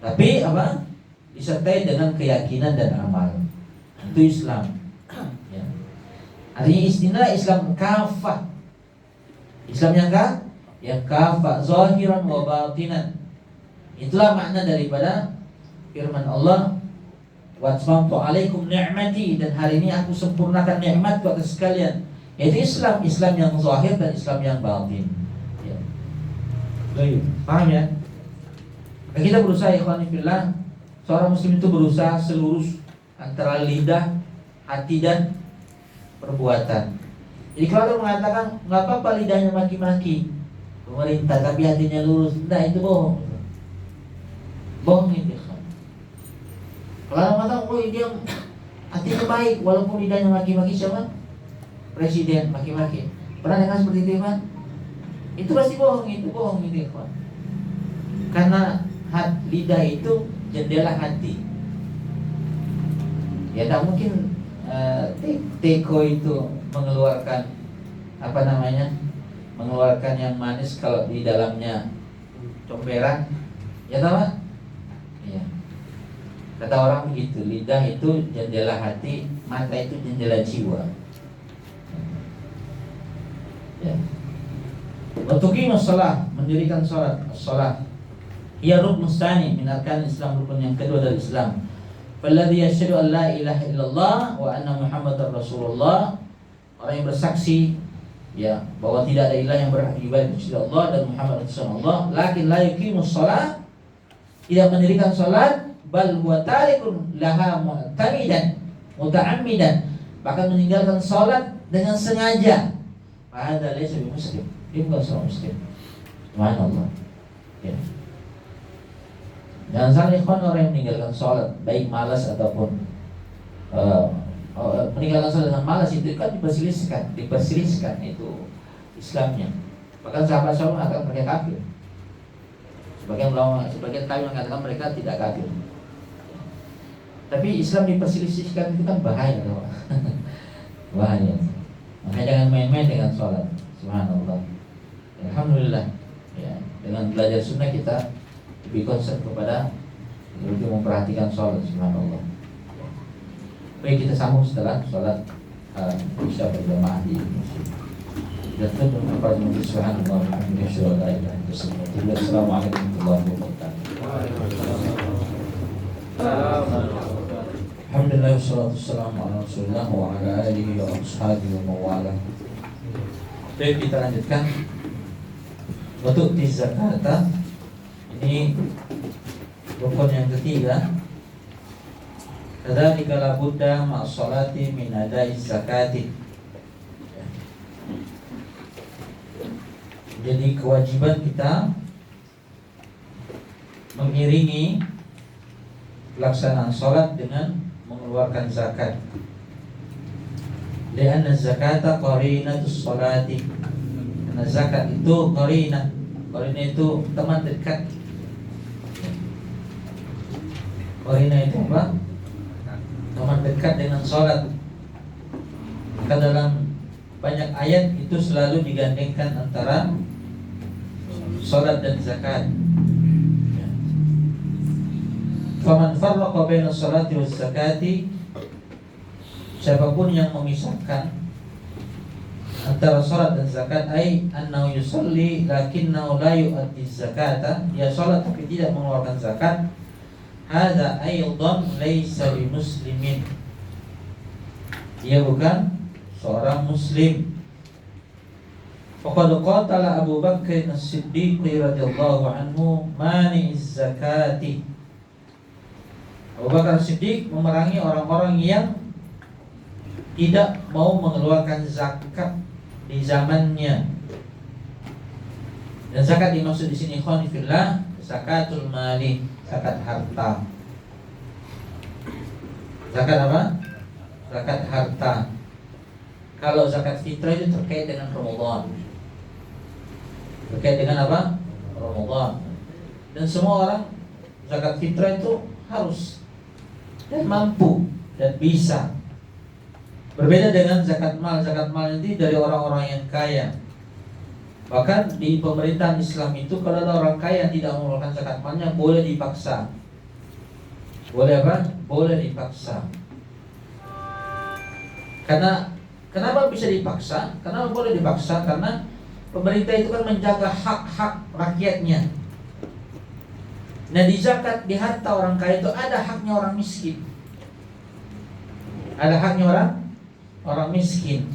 tapi apa? Disertai dengan keyakinan dan amal. Itu Islam. Ya. Artinya istilah Islam kafah. Islam yang kafah, zahiran wa batinan. Itulah makna daripada firman Allah, wa atmamtu alaikum ni'mati, dan hari ini aku sempurnakan nikmatku atas kalian. Yaitu Islam yang zahir dan Islam yang batin. Ya. Paham ya? Nah, kita berusaha ikhwan fillah, seorang muslim itu berusaha selurus antara lidah, hati dan perbuatan. Jadi kalau ada mengatakan nggak apa-apa lidahnya maki-maki pemerintah tapi hatinya lurus, nah itu bohong. Bohong itu. Kalau orang mengatakan dia hatinya baik walaupun lidahnya maki-maki siapa? Presiden maki-maki. Pernah dengar seperti itu, Pak? Itu pasti bohong itu, Pak. Karena lidah itu jendela hati. Ya tak mungkin teko itu mengeluarkan mengeluarkan yang manis kalau di dalamnya comberan. Ya tahu, Pak? Ya. Kata orang begitu, lidah itu jendela hati, mata itu jendela jiwa. Ya. Watuqimus shalah, mendirikan salat. Ia rukun tsani min arkan Islam, rukun yang kedua dari Islam. Falladhi yashhadu an la ilaha illallah wa anna Muhammadar Rasulullah, orang yang bersaksi ya bahwa tidak ada ilah yang berhak diibadahi kecuali Allah dan Muhammad Rasulullah, lakin la yuqimus shalah, tidak mendirikan salat, bal huwa tarikun laha muta'ammidan, bahkan meninggalkan salat dengan sengaja. Fahadha laysa bi muslim, dia bukan seorang muslim. Subhanallah. Ya. Jangan salah ikhwan, orang yang meninggalkan sholat baik malas ataupun meninggalkan sholat dengan malas itu kan diperselisihkan itu Islamnya. Bahkan sahabat-sahabat mengatakan mereka kafir. Sebagian kami mengatakan mereka tidak kafir. Tapi Islam diperselisihkan itu kan bahaya, bahaya. Makanya jangan main-main dengan sholat. Subhanallah. Alhamdulillah. Ya, dengan belajar sunnah kita lebih concern kepada lebih memperhatikan sholat. Subhanallah. Baik, kita sambung setelah sholat isya berjamaah di masjid. Dan tentu kepada majelis subhanallah alhamdulillah syuhada ilaha illallah. Assalamualaikum warahmatullahi wabarakatuh. Alhamdulillah wassalatu wassalamu ala Rasulillah wa ala alihi wa ashabihi wa mawala. Baik, kita lanjutkan. Untuk zakata, ini rukun yang ketiga. Kadzalika la budda ma'as salati min adai zakati. Jadi kewajiban kita mengiringi pelaksanaan salat dengan mengeluarkan zakat. Lianna zakata qarinatus salati. Karena zakat itu qarinah. Qarinah itu teman dekat. Qarinah itu apa? Teman dekat dengan salat. Maka dalam banyak ayat itu selalu digandengkan antara salat dan zakat. Faman farraqa baina salati was zakati, siapapun yang memisahkan antara salat dan zakat, ai annahu yusalli lakinnahu la yu'addi zakata, dia salat tapi tidak mengeluarkan zakat, hadza aidan laisa bimuslimin, dia bukan seorang muslim. Faqad qatala Abu Bakr As-Siddiq radhiyallahu anhu mani'iz zakati. Abu Bakar Siddiq memerangi orang-orang yang tidak mau mengeluarkan zakat di zamannya. Dan zakat dimaksud di sini ikhwan fillah, zakatul mali, zakat harta. Zakat apa? Zakat harta. Kalau zakat fitrah itu terkait dengan Ramadan. Terkait dengan apa? Ramadan. Dan semua orang zakat fitrah itu harus dan mampu dan bisa. Berbeda dengan zakat mal. Zakat mal ini dari orang-orang yang kaya. Bahkan di pemerintahan Islam itu kalau ada orang kaya yang tidak mengeluarkan zakat malnya boleh dipaksa. Boleh apa? Boleh dipaksa. Karena kenapa bisa dipaksa? Kenapa boleh dipaksa? Karena pemerintah itu kan menjaga hak-hak rakyatnya. Nah di zakat, di harta orang kaya itu ada haknya orang miskin. Ada haknya orang miskin.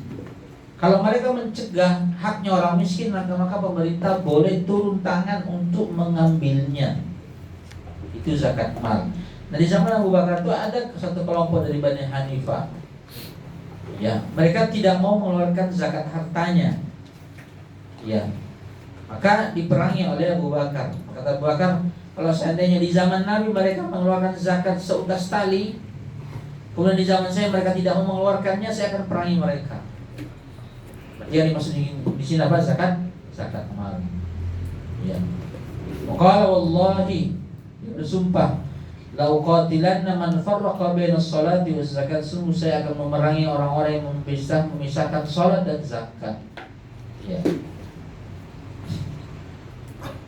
Kalau mereka mencegah haknya orang miskin, maka pemerintah boleh turun tangan untuk mengambilnya. Itu zakat mal. Nah di zaman Abu Bakar itu ada satu kelompok dari Bani Hanifah. Ya, mereka tidak mau mengeluarkan zakat hartanya. Ya, maka diperangi oleh Abu Bakar. Kata Abu Bakar, kalau seandainya di zaman Nabi mereka mengeluarkan zakat seutas tali, kemudian di zaman saya mereka tidak mau mengeluarkannya, saya akan perangi mereka. Berarti yang dimaksud di sini apa? Zakat mal. Ya. Maka wallahi, dia bersumpah, la uqatilanna man farraqa baina sholati waz zakat. Sungguh saya akan memerangi orang-orang yang memisahkan salat dan zakat. Ya.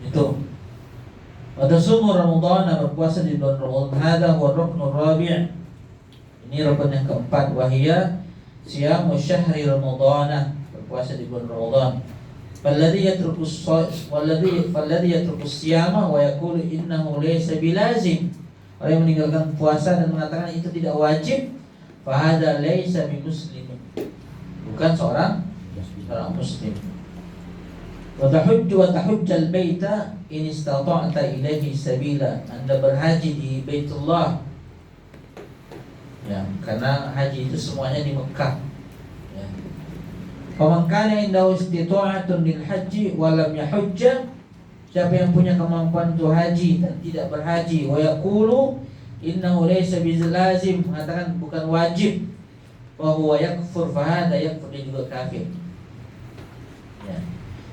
Itu. Wa tasumu Ramadan, berpuasa di bulan Ramadan. Hada huwa ruknur rabi'. Ini rukun yang keempat, wahiyya siyamu syahri Ramadan, berpuasa di bulan Ramadan. Falladhi yatruku siyama wa yaqulu innahu laysa bilazim. Orang yang meninggalkan puasa dan mengatakan itu tidak wajib, fahada laysa bimuslim, bukan seorang muslim. Wa tahujjal baita in istata'ta ilaihi sabila. Anda berhaji di Baitullah. Ya, karena haji itu semuanya di Mekah. Ya. Faman kana indahu istita'atun lil haji wa lam yahujja. Siapa yang punya kemampuan untuk haji dan tidak berhaji, wa yaqulu innahu laysa bizalazim, mengatakan bukan wajib, wa huwa yakfur, fahada yakfur, dia juga kafir. Ya.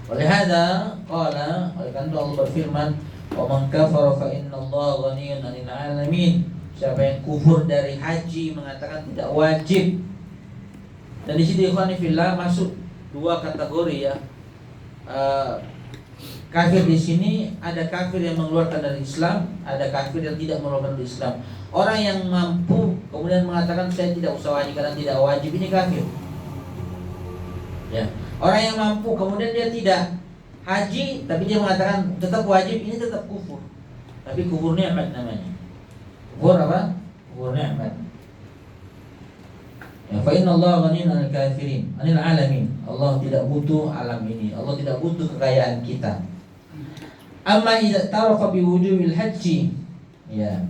Oleh hada qala, oleh karena Allah berfirman, wa man kafara fa innallaha ghaniyyun 'anil 'alamin. Siapa yang kufur dari haji mengatakan tidak wajib. Dan di sini ikhwani fillah masuk dua kategori ya. Kafir di sini ada kafir yang mengeluarkan dari Islam, ada kafir yang tidak mengeluarkan dari Islam. Orang yang mampu kemudian mengatakan saya tidak usah haji karena tidak wajib, ini kafir. Ya. Orang yang mampu kemudian dia tidak haji tapi dia mengatakan tetap wajib, ini tetap kufur. Tapi kufur nikmat namanya. Kufur apa? Kufur nikmat. Ya, fa inna Allah ghaniyun 'anil kafirin, 'anil 'alamin. Allah tidak butuh alam ini. Allah tidak butuh kekayaan kita. Amma idza tarafa bi wujubil haji. Ya.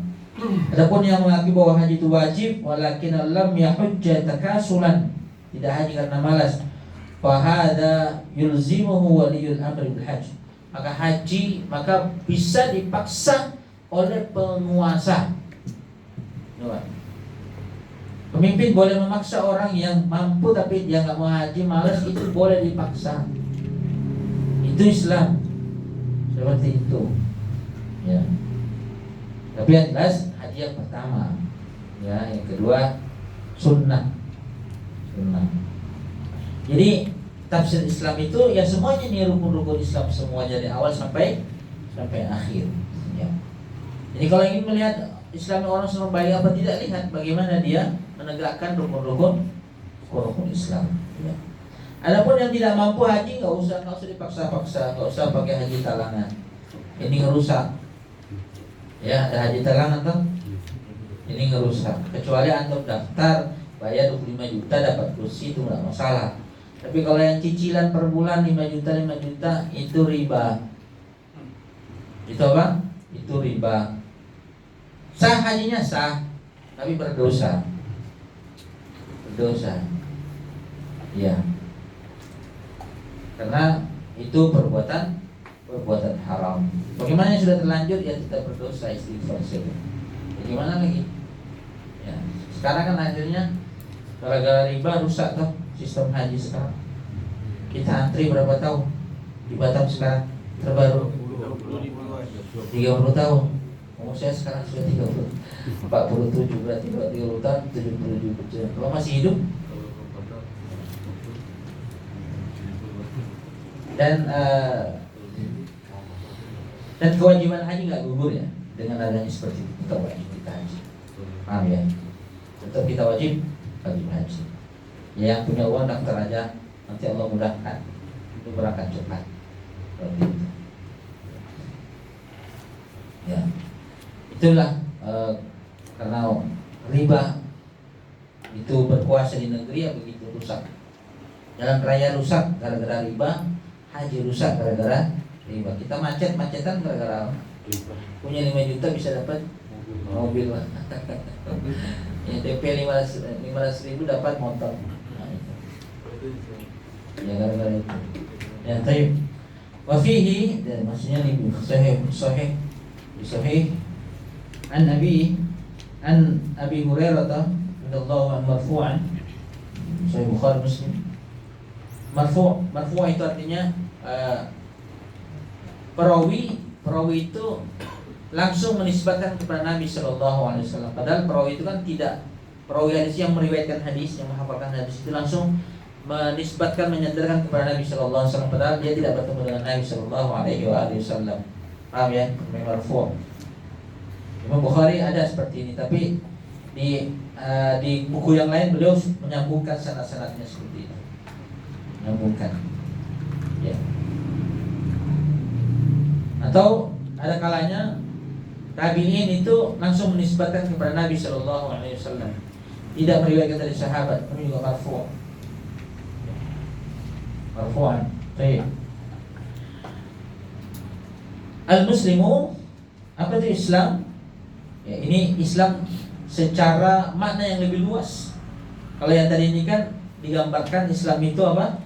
Adapun yang mengakui bahwa haji itu wajib, walakin lam yahujja takasulan, tidak haji karena malas, fa hadza yulzimuhu waliyul amri bil hajj. Maka haji bisa dipaksa oleh penguasa. Pemimpin boleh memaksa orang yang mampu tapi dia nggak mau haji, malas, itu boleh dipaksa. Itu Islam seperti itu. Ya. Tapi yang jelas haji yang pertama, ya, yang kedua sunnah. Jadi tafsir Islam itu ya semuanya nih, rukun-rukun Islam semuanya dari awal sampai akhir. Ya. Jadi kalau ingin melihat Islam orang senang baik apa tidak, lihat bagaimana dia menegakkan rukun-rukun Islam. Ya. Adapun yang tidak mampu haji nggak usah dipaksa-paksa, nggak usah pakai haji talangan. Ini ngerusak. Ya, ada haji talangan tuh. Ini ngerusak. Kecuali antum daftar bayar 25 juta dapat kursi, itu nggak masalah. Tapi kalau yang cicilan per bulan 5 juta itu riba. Itu apa? Itu riba. Sah hajinya sah, tapi berdosa. Ya. Karena itu perbuatan haram. Bagaimana yang sudah terlanjur ya tidak berdosa, istighfar saja. Bagaimana lagi? Ya. Sekarang kan akhirnya gara-gara riba rusak tuh sistem haji sekarang. Kita antri berapa tahun di Batam sekarang terbaru 30 tahun. Saya sekarang sudah 30, 47 berarti 30 tahun 77. Kalau masih hidup dan kewajiban haji nggak gugur ya dengan adanya seperti itu. Kita wajib kita haji, paham ya? Tetap kita wajib haji. Ya, yang punya uang daftar aja, nanti Allah mudahkan untuk berangkat cepat. Seperti itu. Ya, itulah karena riba itu berkuasa di negeri ya begitu rusak. Jalan raya rusak gara-gara riba, haji rusak gara-gara riba. Kita macet-macetan gara-gara punya 5 juta bisa dapat mobil lah. Ya, DP 500 ribu dapat motor. Nah, itu. Ya gara-gara itu. Ya, taib. Wa fihi, dan maksudnya lebih sahih an Abi Hurairah radhiyallahu anhu marfu'an, Sahih Bukhari Muslim. Marfu' itu artinya perawi itu langsung menisbatkan kepada Nabi Shallallahu Alaihi Wasallam. Padahal perawi itu kan tidak, perawi hadis yang meriwayatkan hadis, yang menghafalkan hadis itu langsung menisbatkan, menyandarkan kepada Nabi Shallallahu Alaihi Wasallam. Padahal dia tidak bertemu dengan Nabi Shallallahu Alaihi Wasallam. Paham ya? Marfu'. Imam Bukhari ada seperti ini, tapi di buku yang lain beliau menyambungkan sanad-sanadnya seperti itu. Menyambungkan. Ya. Atau ada kalanya tabi'in itu langsung menisbatkan kepada Nabi Shallallahu Alaihi Wasallam, tidak meriwayatkan dari sahabat, tapi juga marfu'. Marfu'an. Baik. Al-Muslimu, apa itu Islam? Ya, ini Islam secara makna yang lebih luas. Kalau yang tadi ini kan digambarkan Islam itu apa?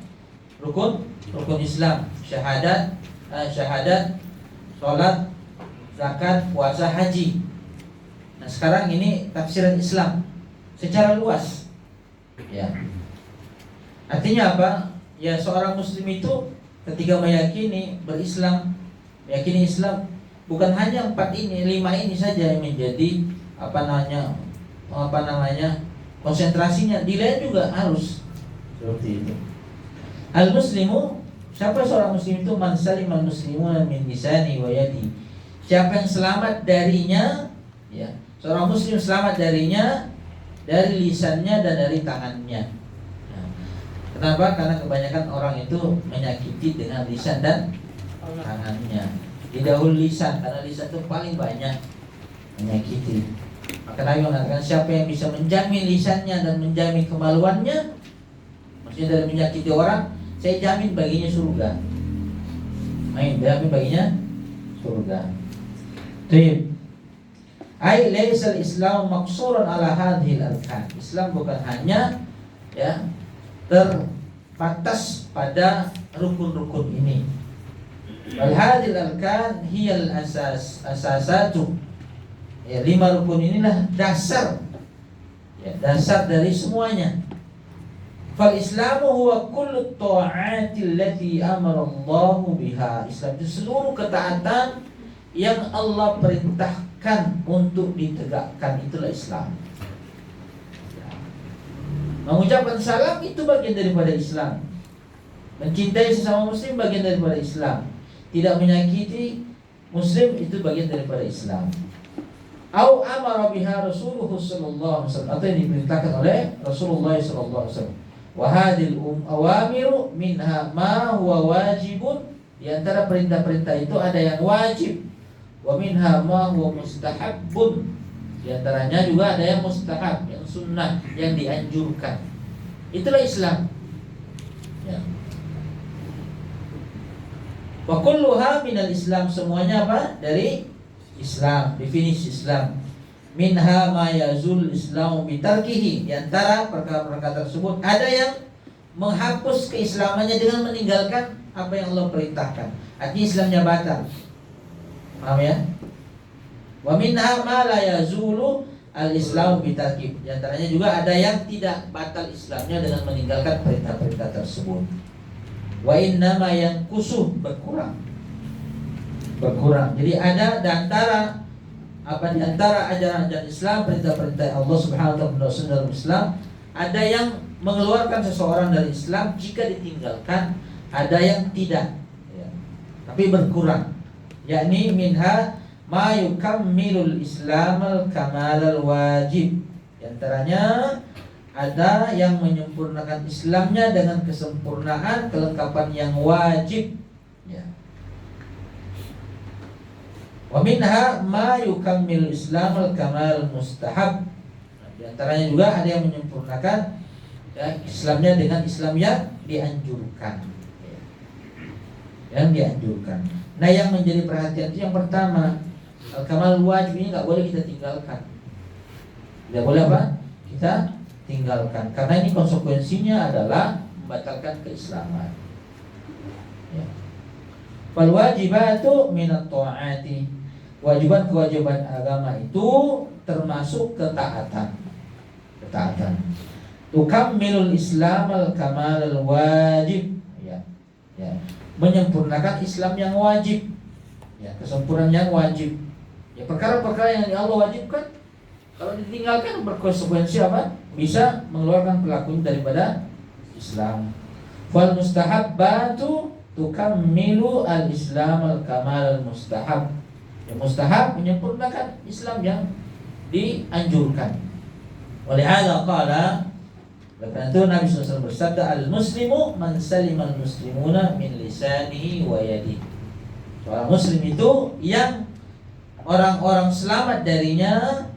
Rukun Islam, syahadat, sholat, zakat, puasa, haji. Nah, sekarang ini tafsiran Islam secara luas. Ya. Artinya apa? Ya, seorang muslim itu ketika meyakini berislam, meyakini Islam, bukan hanya 5 ini saja yang menjadi konsentrasinya, di lain juga harus seperti itu. Al-muslimu, siapa seorang muslim itu? Man salimal muslimuna min lisani wa yadi. Siapa yang selamat darinya, ya, seorang muslim selamat darinya dari lisannya dan dari tangannya. Ya. Kenapa? Karena kebanyakan orang itu menyakiti dengan lisan dan tangannya. Didahului lisan, karena lisan itu paling banyak menyakiti. Maka Nabi mengatakan, siapa yang bisa menjamin lisannya dan menjamin kemaluannya, maksudnya dari menyakiti orang, saya jamin baginya surga. Jamin baginya surga. Baik. Ai laisal Islam maqsuran ala hadhil arkan. Islam bukan hanya ya terbatas pada rukun-rukun ini. Wal hadhil arkan hiyal asasatu. Ya, 5 rukun inilah dasar. Ya, dasar dari semuanya. Fal Islamu huwa kullu ta'ati allati amara Allah biha. Islam itu seluruh ketaatan yang Allah perintahkan untuk ditegakkan, itulah Islam. Ya. Mengucapkan salam itu bagian daripada Islam. Mencintai sesama muslim bagian daripada Islam. Tidak menyakiti muslim itu bagian daripada Islam. Au amara biha Rasulullah sallallahu alaihi wasallam, atau yang diperintahkan oleh Rasulullah sallallahu alaihi wasallam. Wa hadhil awamiru minha ma huwa wajibun. Di antara perintah-perintah itu ada yang wajib. Wa minha ma huwa mustahabbun. Di antaranya juga ada yang mustahab, yang sunnah, yang dianjurkan. Itulah Islam. Ya. Wa kulluha minal Islam, semuanya apa? Dari Islam, definisi Islam. Minha ma yazul Islamu bitarkihi. Di antara perkara-perkara tersebut ada yang menghapus keislamannya dengan meninggalkan apa yang Allah perintahkan. Artinya Islamnya batal. Paham ya? Wa minha ma la yazulu al-Islamu bitarkih. Di antaranya juga ada yang tidak batal Islamnya dengan meninggalkan perintah-perintah tersebut. Wa innama yanqusu, berkurang. berkurang. Jadi ada di antara ajaran-ajaran Islam, perintah-perintah Allah Subhanahu wa taala dalam Islam, ada yang mengeluarkan seseorang dari Islam jika ditinggalkan, ada yang tidak, ya, tapi berkurang. Yakni minha ma yukammilul Islamal kamalal wajib. Di antaranya ada yang menyempurnakan Islamnya dengan kesempurnaan kelengkapan yang wajib, ya. Wa minha ma yukammilul Islamal kamal mustahab. Di antaranya juga ada yang menyempurnakan, ya, Islamnya dengan Islam yang dianjurkan, ya. Yang dianjurkan. Nah, yang menjadi perhatian itu yang pertama, kamal wajib ini nggak boleh kita tinggalkan. Tidak boleh apa? Kita tinggalkan. Karena ini konsekuensinya adalah membatalkan keislaman. Ya. Fal wajibatu minat ta'ati. Kewajiban agama itu termasuk ketaatan. Ketaatan. Tukammilul Islamal kamalal wajib. Ya. Ya. Menyempurnakan Islam yang wajib, ya, kesempurnaan yang wajib, ya, perkara-perkara yang Allah wajibkan kalau ditinggalkan berkonsekuensi apa? Bisa mengeluarkan pelakunya daripada Islam. Fal mustahabbatu tukammilu al-Islam al-kamal al-mustahab. Yang mustahab menyempurnakan Islam yang dianjurkan. Oleh hadza qala, karena itu Nabi SAW bersabda, al-muslimu man salimal muslimuna min lisanihi wa yadihi. Seorang muslim itu yang orang-orang selamat darinya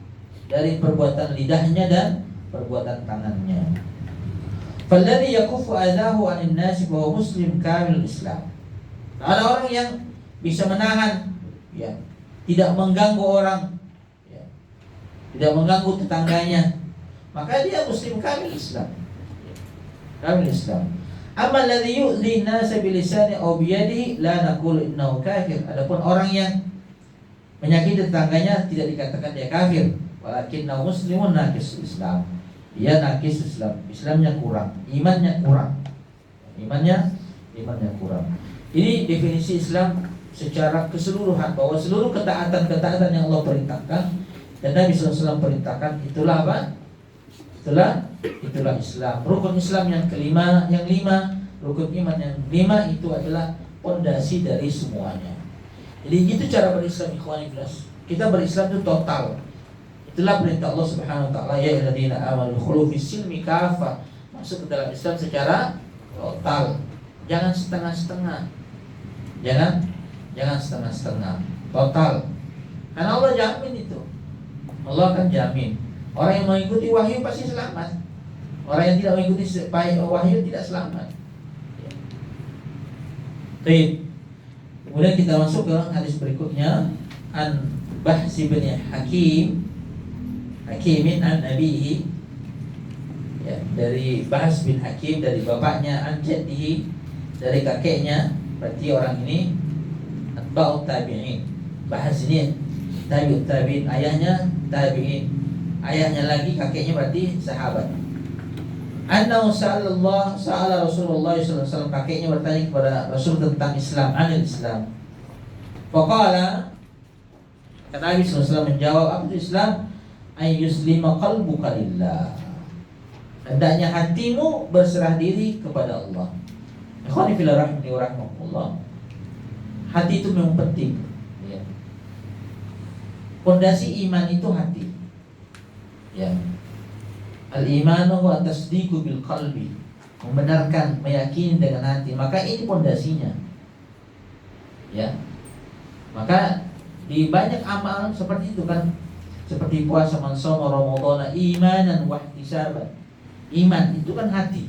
dari perbuatan lidahnya dan perbuatan tangannya. Falladhi yakufu adahu 'anil nasi wa huwa muslim kamil Islam. Ada orang yang bisa menahan, ya, tidak mengganggu orang, ya, tidak mengganggu tetangganya, maka dia muslim kamil Islam. Kamil Islam. Amma alladhi yu'dhi an-nasa bi lisani aw bi yadihi la naqulu innahu kafir. Adapun orang yang menyakiti tetangganya tidak dikatakan dia kafir, walakinnahu muslimun naqis Islam. Dia naqis Islam, Islamnya kurang, imannya kurang. Imannya kurang. Ini definisi Islam secara keseluruhan, bahwa seluruh ketaatan yang Allah perintahkan dan Nabi SAW perintahkan, itulah apa? Itulah Islam. Rukun Islam yang kelima, yang lima, rukun iman yang lima itu adalah pondasi dari semuanya. Jadi itu cara berislam, ikhwan fillah. Kita berislam itu total. Itulah perintah Allah Subhanahu wa taala, ya ayyuhalladzina amanu khulu fis silmi kafah. Masuk ke dalam Islam secara total. Jangan setengah-setengah. Jangan setengah-setengah. Total. Karena Allah jamin itu. Allah akan jamin. Orang yang mengikuti wahyu pasti selamat. Orang yang tidak mengikuti wahyu tidak selamat. Baik. Kemudian kita masuk ke hadis berikutnya, an Bahs bin Hakimin an abihi, ya, dari Bahs bin Hakim dari bapaknya, an jaddihi dari kakeknya. Berarti orang ini atba'ut tabi'in. Bahs ini tabi'ut tabi'in, ayahnya tabi'in. Ayahnya lagi, kakeknya berarti sahabat. Annahu sa'ala Rasulullah SAW, kakeknya bertanya kepada Rasul tentang Islam, anil Islam. Faqala, kata Nabi SAW menjawab, apa itu Islam? Ay yuslima qalbuka lillah. Hendaknya hatimu berserah diri kepada Allah. Ikhwani fillah rahimani wa rahimakumullah. Hati itu memang penting, ya. Pondasi iman itu hati. Ya. Al-imanu wa tasdiqu bil qalbi. Membenarkan, meyakini dengan hati. Maka ini pondasinya. Ya. Maka di banyak amal seperti itu kan. Seperti puasa, man shoma ramadhana imanan wa ihtisaban. Iman itu kan hati.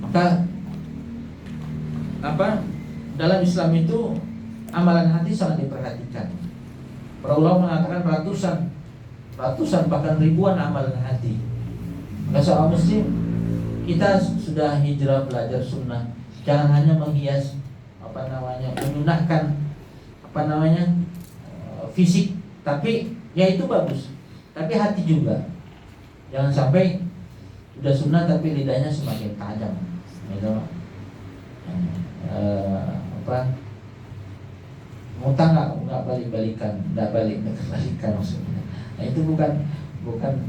Maka dalam Islam itu amalan hati sangat diperhatikan. Para ulama mengatakan ratusan bahkan ribuan amalan hati. Maka seorang muslim, kita sudah hijrah belajar sunnah, jangan hanya menghias menyunahkan fisik, tapi ya itu bagus, tapi hati juga. Jangan sampai sudah sunnah tapi lidahnya semakin tajam, ngutang nggak balik-balikan, nggak balikan maksudnya. Nah itu bukan,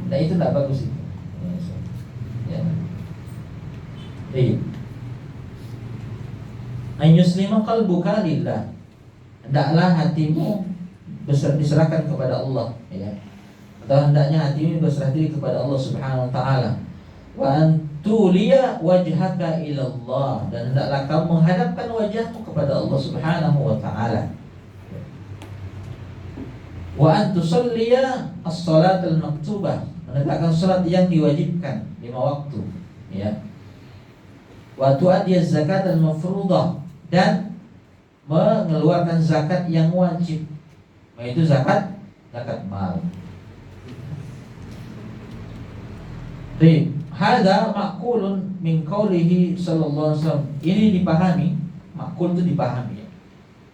nah itu nggak bagus itu. Ya. Baik. An yuslima qalbuka lillah. Hendaklah hatimu diserahkan kepada Allah, ya. Atau hendaknya hatimu berserah diri kepada Allah Subhanahu wa taala. Wa antuliya wajhaka ila Allah, dan hendaklah kamu menghadapkan wajahmu kepada Allah Subhanahu wa taala. Wa antusalliya as-salat al-maktubah, menegakkan salat yang diwajibkan 5 waktu, ya. Wa tu'addiya zakat al-mafruḍah, dan mengeluarkan zakat yang wajib, yaitu zakat mal. Baik, hadza maqulun min qaulihi sallallahu alaihi wasallam. Ini dipahami, maqul itu dipahami,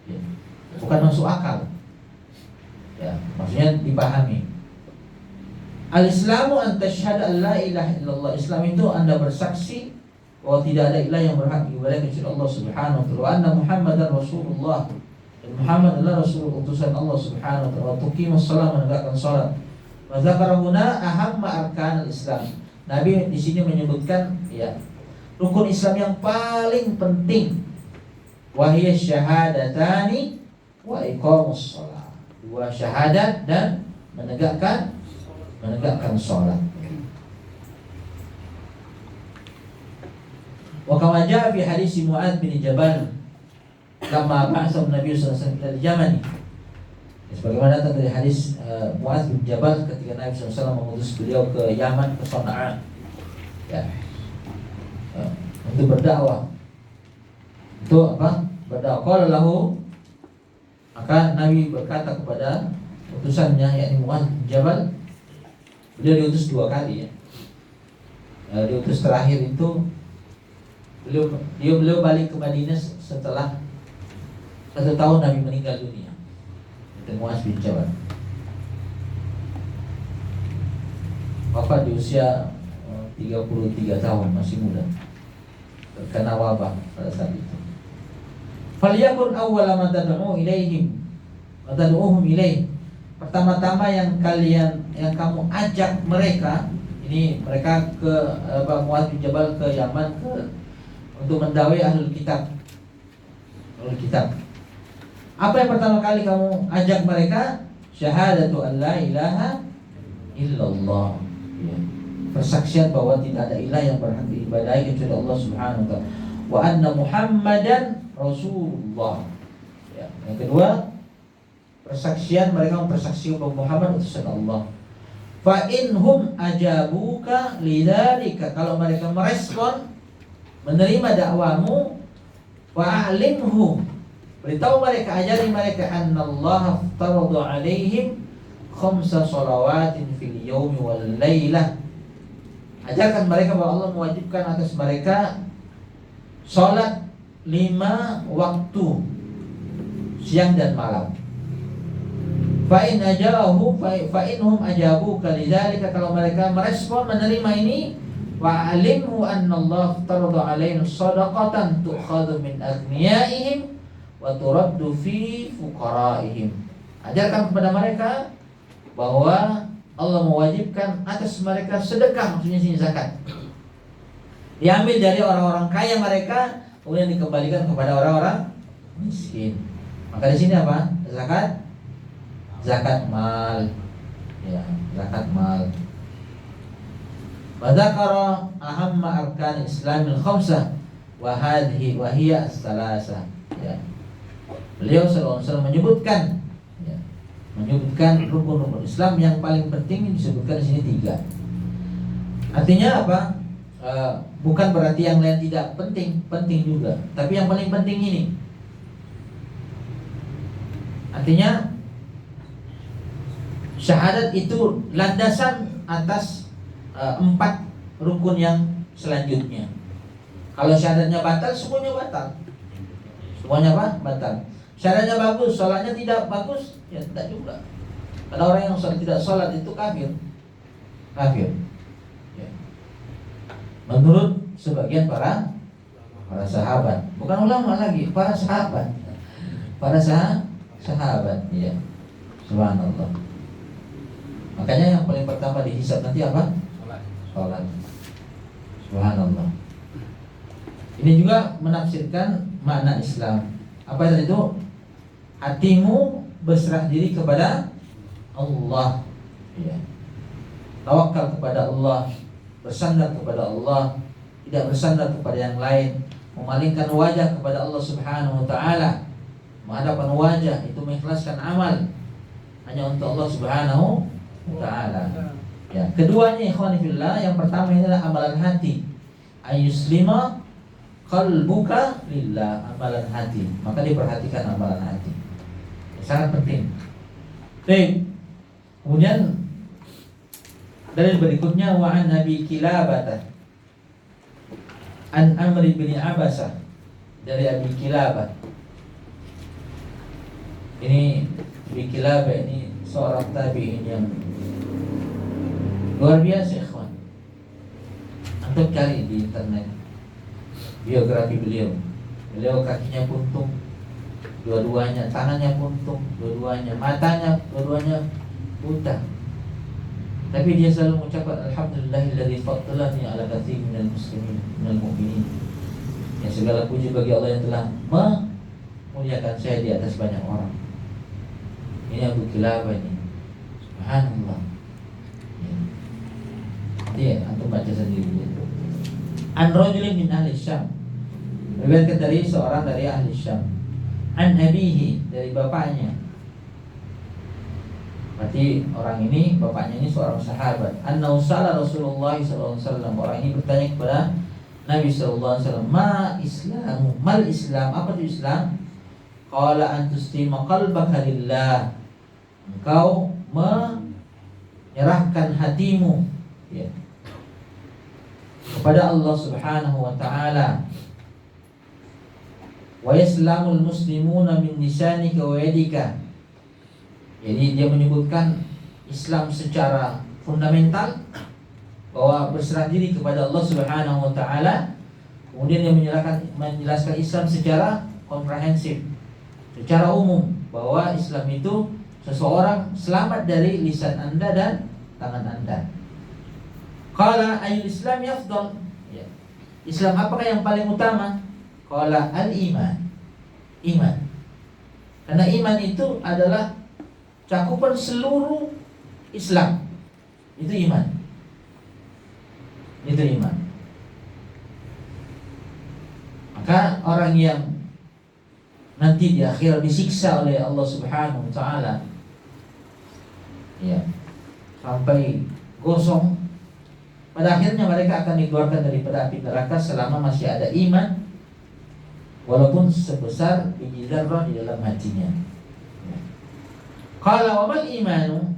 ya. Bukan masuk akal. Ya, maksudnya dipahami. Al-Islamu an tasyhadu an la ilaha illallah. Islam itu Anda bersaksi bahwa tidak ada ilah yang berhak diibadahi kecuali Allah Subhanahu wa taala, wa anna Muhammadar Rasulullah, dan Muhammad adalah Rasul utusan Allah Subhanahu wa taala, wa tuqimus shalah, menegakkan salat. Wa dzakara huna ahamma arkanil Islam. Nabi di sini menyebutkan, ya, rukun Islam yang paling penting, wa hiya syahadatani wa iqamus shalah. 2 syahadat dan menegakkan salat. Wa kama jaa fi hadis Mu'adz bin Jabal kama ba'atha Nabi sallallahu alaihi wasallam ila Yaman. Sebagaimana datang dari hadis Mu'adz bin Jabal ketika Nabi sallallahu alaihi wasallam mengutus beliau ke Yaman, ke Sana'a, ya, untuk berdakwah. Untuk apa? Berdakwah. Qala lahu, maka Nabi berkata kepada utusannya, yakni Mu'adz bin Jabal, beliau diutus 2 kali, ya. Diutus terakhir itu beliau balik ke Madinah setelah 1 tahun Nabi meninggal dunia. Itu Mu'adz bin Jabal. Wafat di usia 33 tahun, masih muda, terkena wabah pada saat itu. Falyakun awwala ma tad'u ilaihim wa tad'uhum ilaih. Pertama-tama yang kamu ajak mereka, ini mereka ke Mu'adz bin Jabal ke Yaman untuk mendakwai ahlul kitab. Apa yang pertama kali kamu ajak mereka? Syahadatu an la ilaha illallah, ya. Persaksian bahwa tidak ada ilah yang berhak diibadahi kecuali Allah Subhanahu wa taala, wa anna Muhammadan Rasulullah, ya. Yang kedua, persaksian mereka mempersaksikan bahwa Muhammad utusan Allah. Fa inhum ajabuka lidzalika, kalau mereka merespon, menerima dakwamu, fa'alimhum, beritahu mereka, ajari mereka, annallaha aftarada alaihim 5 shalawatin fil yaumi wal lailah. Ajarkan mereka bahwa Allah mewajibkan atas mereka salat 5 waktu, siang dan malam. Fa inhum ajabuka lidzalika, kalau mereka merespon, menerima ini, wa alimhu anna Allah aftarada alaina shadaqatan tu'khadhu min aghniyaihim wa turaddu fi fuqaraihim. Ajarkan kepada mereka bahwa Allah mewajibkan atas mereka sedekah, maksudnya sini zakat, diambil dari orang-orang kaya mereka, kemudian dikembalikan kepada orang-orang miskin. Maka di sini apa? Zakat mal, ya, zakat mal. Wa dzakara ahamma arkan Islamil 5 wa hadhihi wa hiya as-salasa, ya. Beliau sallallahu alaihi wasallam menyebutkan rukun-rukun Islam yang paling penting, disebutkan di sini 3. Artinya apa? Bukan berarti yang lain tidak penting, penting juga, tapi yang paling penting ini. Artinya syahadat itu landasan atas 4 rukun yang selanjutnya. Kalau syahadatnya batal, semuanya batal. Semuanya apa? Batal. Syahadatnya bagus, sholatnya tidak bagus, ya tidak juga. Ada orang yang tidak sholat itu kafir. Ya. Menurut sebagian para sahabat, bukan ulama lagi, para sahabat. sahabat, ya. Subhanallah. Makanya yang paling pertama dihisab nanti apa? Salat. Subhanallah. Ini juga menafsirkan makna Islam. Apa tadi itu? Hatimu berserah diri kepada Allah, ya. Tawakal kepada Allah, bersandar kepada Allah, tidak bersandar kepada yang lain, memalingkan wajah kepada Allah Subhanahu wa taala, menghadapkan wajah itu mengikhlaskan amal hanya untuk Allah Subhanahu wa taala. Ya, keduanya ikhwani fillah, yang pertama ini adalah amalan hati. Ayuslima qalbuka lillah, amalan hati. Maka diperhatikan amalan hati. Sangat penting. Baik. Kemudian dari berikutnya wa an Nabi Kilabah an Amr bin Abasa, dari Abi Kilabah. Ini Abi Kilabah ini seorang tabi'in yang luar biasa, ikhwan. Antum cari di internet biografi beliau. Beliau kakinya buntung, dua-duanya, tangannya buntung, dua-duanya, matanya, dua-duanya buta. Tapi dia selalu mengucapkan alhamdulillahilladzi faddalani ala katsirin minal muslimin minal mu'minin. Ya, segala puji bagi Allah yang telah memuliakan saya di atas banyak orang. Ini Abu Kilabah ini. Subhanallah. Ya, antum baca sendiri itu. An rajulin min ahli Syam. Riwayatkan dari seorang dari ahli Syam. An abihi, dari bapaknya. Berarti orang ini, bapaknya ini seorang sahabat. Annahu sala Rasulullah sallallahu alaihi wasallam. Orang ini bertanya kepada Nabi sallallahu alaihi wasallam, "Ma Islamu? Mal Islam? Apa itu Islam?" Qala an tuslima qalbaka lillah. Engkau menyerahkan hatimu, ya, kepada Allah Subhanahu wa taala. Wa yaslamul muslimuna min lisanika wa yadika. Jadi dia menyebutkan Islam secara fundamental, bahwa berserah diri kepada Allah Subhanahu wa taala. Kemudian dia menjelaskan Islam secara komprehensif, secara umum, bahwa Islam itu seseorang selamat dari lisan Anda dan tangan Anda. Qala ayyul Islam afdal? Ya. Islam apakah yang paling utama? Qala al-iman. Iman. Karena iman itu adalah cakupan seluruh Islam. Itu iman. Itu iman. Maka orang yang nanti di akhirat disiksa oleh Allah Subhanahu wa taala, ya, sampai gosong, pada akhirnya mereka akan dikeluarkan daripada api neraka selama masih ada iman, walaupun sebesar biji zarrah di dalam hatinya. Qala wa mal imanu?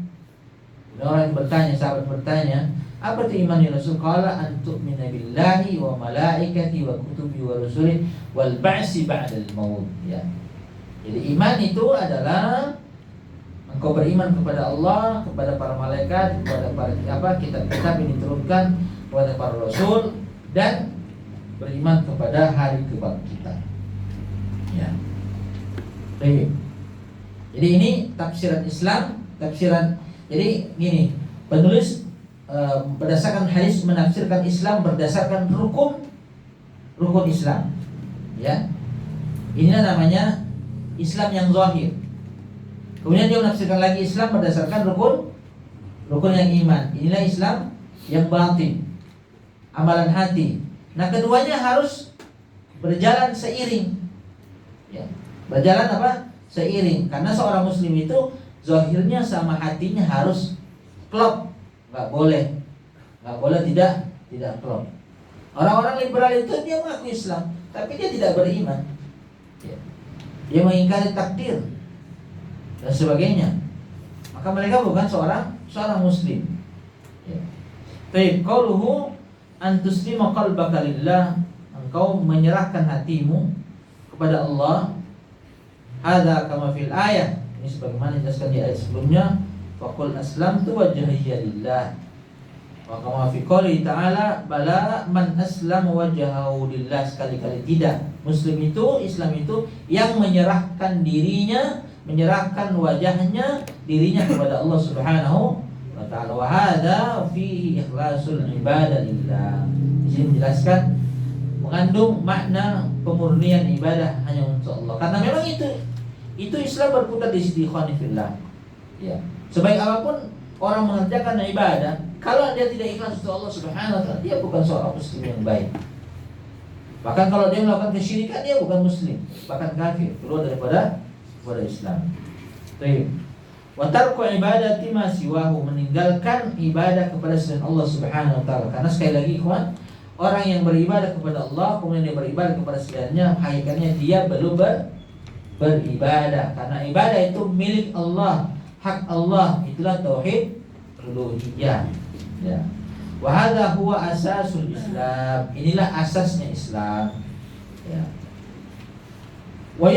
Orang yang bertanya, sahabat bertanya, apa itu iman ya Rasul? Qala an tu'mina billahi wa malaikati wa kutubi wa rusuli wal ba'si ba'dal maut. Ya. Jadi iman itu adalah engkau beriman kepada Allah, kepada para malaikat, kepada para kitab-kitab yang diturunkan, kepada para rasul, dan beriman kepada hari kebangkitan. Ya. Baik. Jadi ini tafsiran Islam, jadi gini, penulis berdasarkan hadis menafsirkan Islam berdasarkan rukun Islam. Ya. Inilah namanya Islam yang zahir. Kemudian dia menafsirkan lagi Islam berdasarkan rukun yang iman. Inilah Islam yang batin, amalan hati. Nah, keduanya harus berjalan seiring. Ya. Berjalan apa? Seiring. Karena seorang muslim itu zahirnya sama hatinya harus klop. Enggak boleh tidak klop. Orang-orang liberal itu dia mengaku Islam, tapi dia tidak beriman. Ya. Dia mengingkari takdir dan sebagainya. Maka mereka bukan seorang muslim. Ya. Baik, qauluhu an tuslima qalbaka lillah, engkau menyerahkan hatimu kepada Allah. Hadza kama fil ayat. Ini sebagaimana dijelaskan di ayat sebelumnya, faqul aslamtu wajhiya lillah. Wa kama fi qouli ta'ala bala man aslama wajhahu lillah, sekali-kali tidak. Muslim itu, Islam itu yang menyerahkan dirinya, menyerahkan wajahnya, dirinya kepada Allah Subhanahu wa taala. Wa hadza fihi ikhlasul ibadah lillah. Di sini menjelaskan mengandung makna pemurnian ibadah hanya untuk Allah. Karena memang itu Islam berputar di sisi ikhwanillah. Ya. Sebaik apapun orang mengerjakan ibadah, kalau dia tidak ikhlas untuk Allah Subhanahu wa taala, dia bukan seorang muslim yang baik. Bahkan kalau dia melakukan kesyirikan, dia bukan muslim, bahkan kafir, keluar daripada Islam. Baik. Wa tarku ibadati ma siwahu, meninggalkan ibadah kepada selain Allah Subhanahu wa taala. Karena sekali lagi ikhwan, orang yang beribadah kepada Allah kemudian dia beribadah kepada selainnya, hakikatnya dia belum beribadah. Karena ibadah itu milik Allah, hak Allah, itulah tauhid uluhiyah. Ya. Wa hadza huwa asasul Islam. Inilah asasnya Islam. Ya. Wa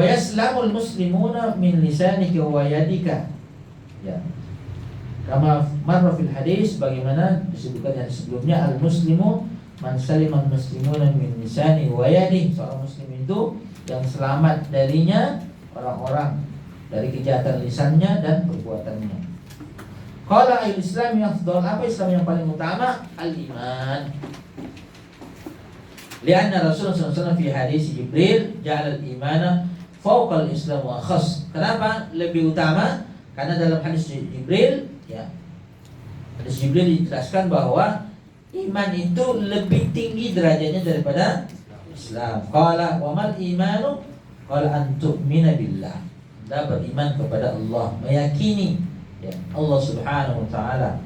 yaslamul muslimuna min lisanika wa yadika. Ya. Kama marra fil hadis, bagaimana disebutkan yang sebelumnya, al muslimu man saliman muslimuna min lisani wa yadihi. Seorang muslim itu yang selamat darinya orang-orang dari kejahatan lisannya dan perbuatannya. Qala al-Islam afdal, apa Islam yang paling utama? Al-iman. Lianna Rasulullah SAW fi hadis Jibril ja'al al-imana fawqa al-Islam wa khas. Kenapa lebih utama? Karena dalam hadis Jibril, ya, hadis Jibril dijelaskan bahwa iman itu lebih tinggi derajatnya daripada Islam. Qala wa mal imanu? Qala an tu'mina billah. Anda beriman kepada Allah, meyakini, ya, Allah Subhanahu wa taala.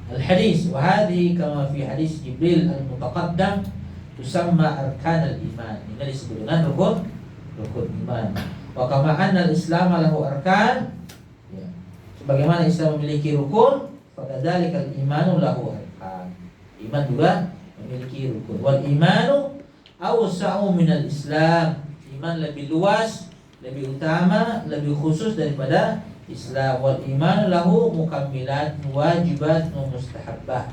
Al-hadis wa hadhihi kama fi hadis Jibril al-mutaqaddam tusamma arkan al-iman. Ini disebut dengan rukun iman. Wa kama anna al-islam lahu arkan, ya, sebagaimana Islam memiliki rukun, fakadzalika al-imanu lahu arkan. Iman juga memiliki rukun. Wal imanu awsa'u min al-islam. Iman lebih luas, lebih utama, lebih khusus daripada Islam. Wal iman lahu mukammilat, wajibat, mustahabbah.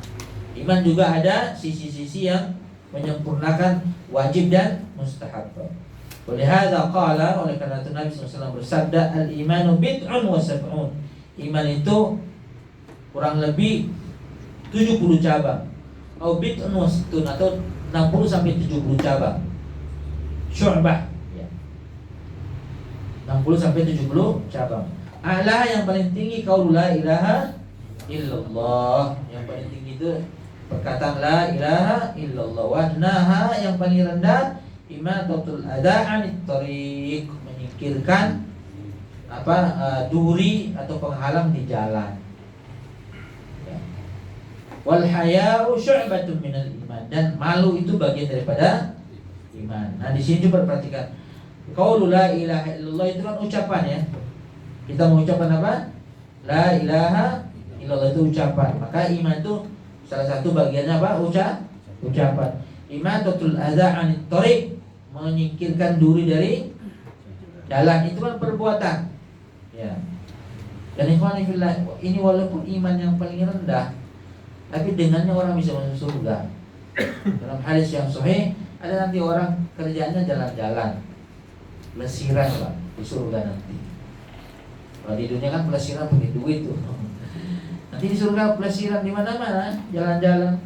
Iman juga ada sisi-sisi yang menyempurnakan wajib dan mustahabbah. Oleh hadza qala, oleh karena itu Nabi SAW bersabda, al-imanu bid'un wa sab'un. Iman itu kurang lebih 70 cabang. Atau bid'un wa sittun, atau 60 sampai 70 cabang. Syu'bah, ya. 60 sampai 70 cabang. A'la yang paling tinggi qaulu la ilaha illallah. Yang paling tinggi itu perkataan la ilaha illallah. Wadnaha yang paling rendah imatatul ada'anit tariq, menyingkirkan duri atau penghalang di jalan. Ya. Wal haya'u syu'batun minal iman, dan malu itu bagian daripada iman. Nah, di sini juga perhatikan. Qaulu la ilaha illallah itu kan ucapan, ya. Kita mengucapkan apa? La ilaha illallah itu ucapan. Maka iman itu salah satu bagiannya apa? Ucapan. Imatatul adza 'anit thariq, menyingkirkan duri dari jalan, itu kan perbuatan. Ya. Dan ikhwan fillah, ini walaupun iman yang paling rendah, tapi dengannya orang bisa masuk surga. Dalam hadis yang sahih, ada nanti orang kerjaannya jalan-jalan, pelesiran, Pak, di surga nanti. Kalau di dunia kan pelesiran pakai duit tuh. Nanti di surga pelesiran di mana-mana, jalan-jalan.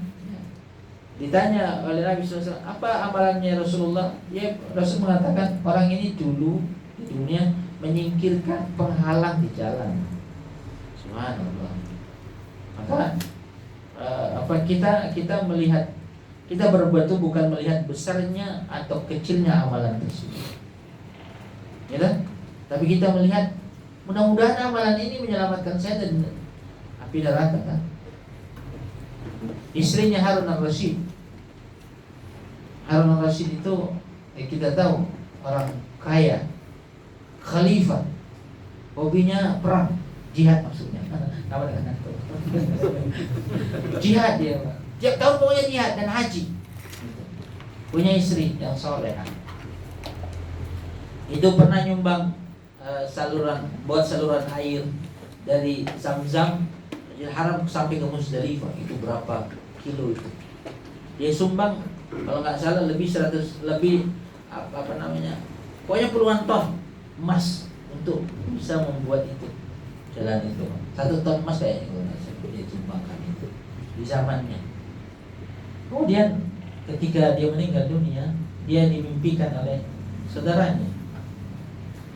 Ditanya oleh Nabi SAW, apa amalannya Rasulullah? Ya, Rasul mengatakan orang ini dulu di dunia menyingkirkan penghalang di jalan. Subhanallah. Maka kita melihat, kita berbuat itu bukan melihat besarnya atau kecilnya amalan tersebut, ya kan? Tapi kita melihat, mudah-mudahan amalan ini menyelamatkan saya dari api neraka, kan? Istrinya Harun al-Rasyid. Harun al-Rasyid itu kita tahu orang kaya, khalifah, hobinya perang, jihad maksudnya. Apa dengan itu? Jihad dia. Tiap tahun pokoknya jihad dan haji. Punya istri yang soleh. Itu pernah nyumbang buat saluran air dari Zam-Zam Haram sampai ke Musdalifah. Itu berapa kilo itu? Dia sumbang kalau nggak salah lebih 100, lebih pokoknya puluhan ton emas untuk bisa membuat itu jalan itu. 1 ton emas kayaknya kalau nggak salah dia sumbangkan itu di zamannya. Kemudian ketika dia meninggal dunia, dia dimimpikan oleh saudaranya.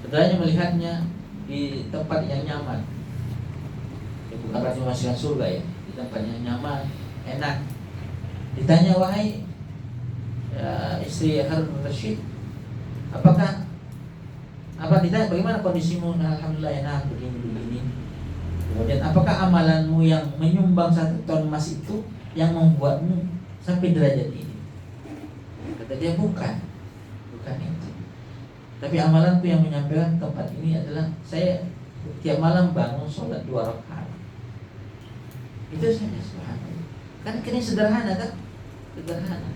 Saudaranya melihatnya di tempat yang nyaman. Bukan berarti memasukkan surga ya, di tempat yang nyaman, enak. Ditanya, wahai istri Harun Rashid, ditanya bagaimana kondisimu? Nah, alhamdulillah enak, begini. Kemudian apakah amalanmu yang menyumbang 1 ton emas itu yang membuatmu sampai derajat ini? Kata dia, bukan itu. Tapi amalanku yang menyampaikan tempat ini adalah saya tiap malam bangun sholat 2 rakaat. Itu saja, subhanallah. Kan ini sederhana kan? Sederhana.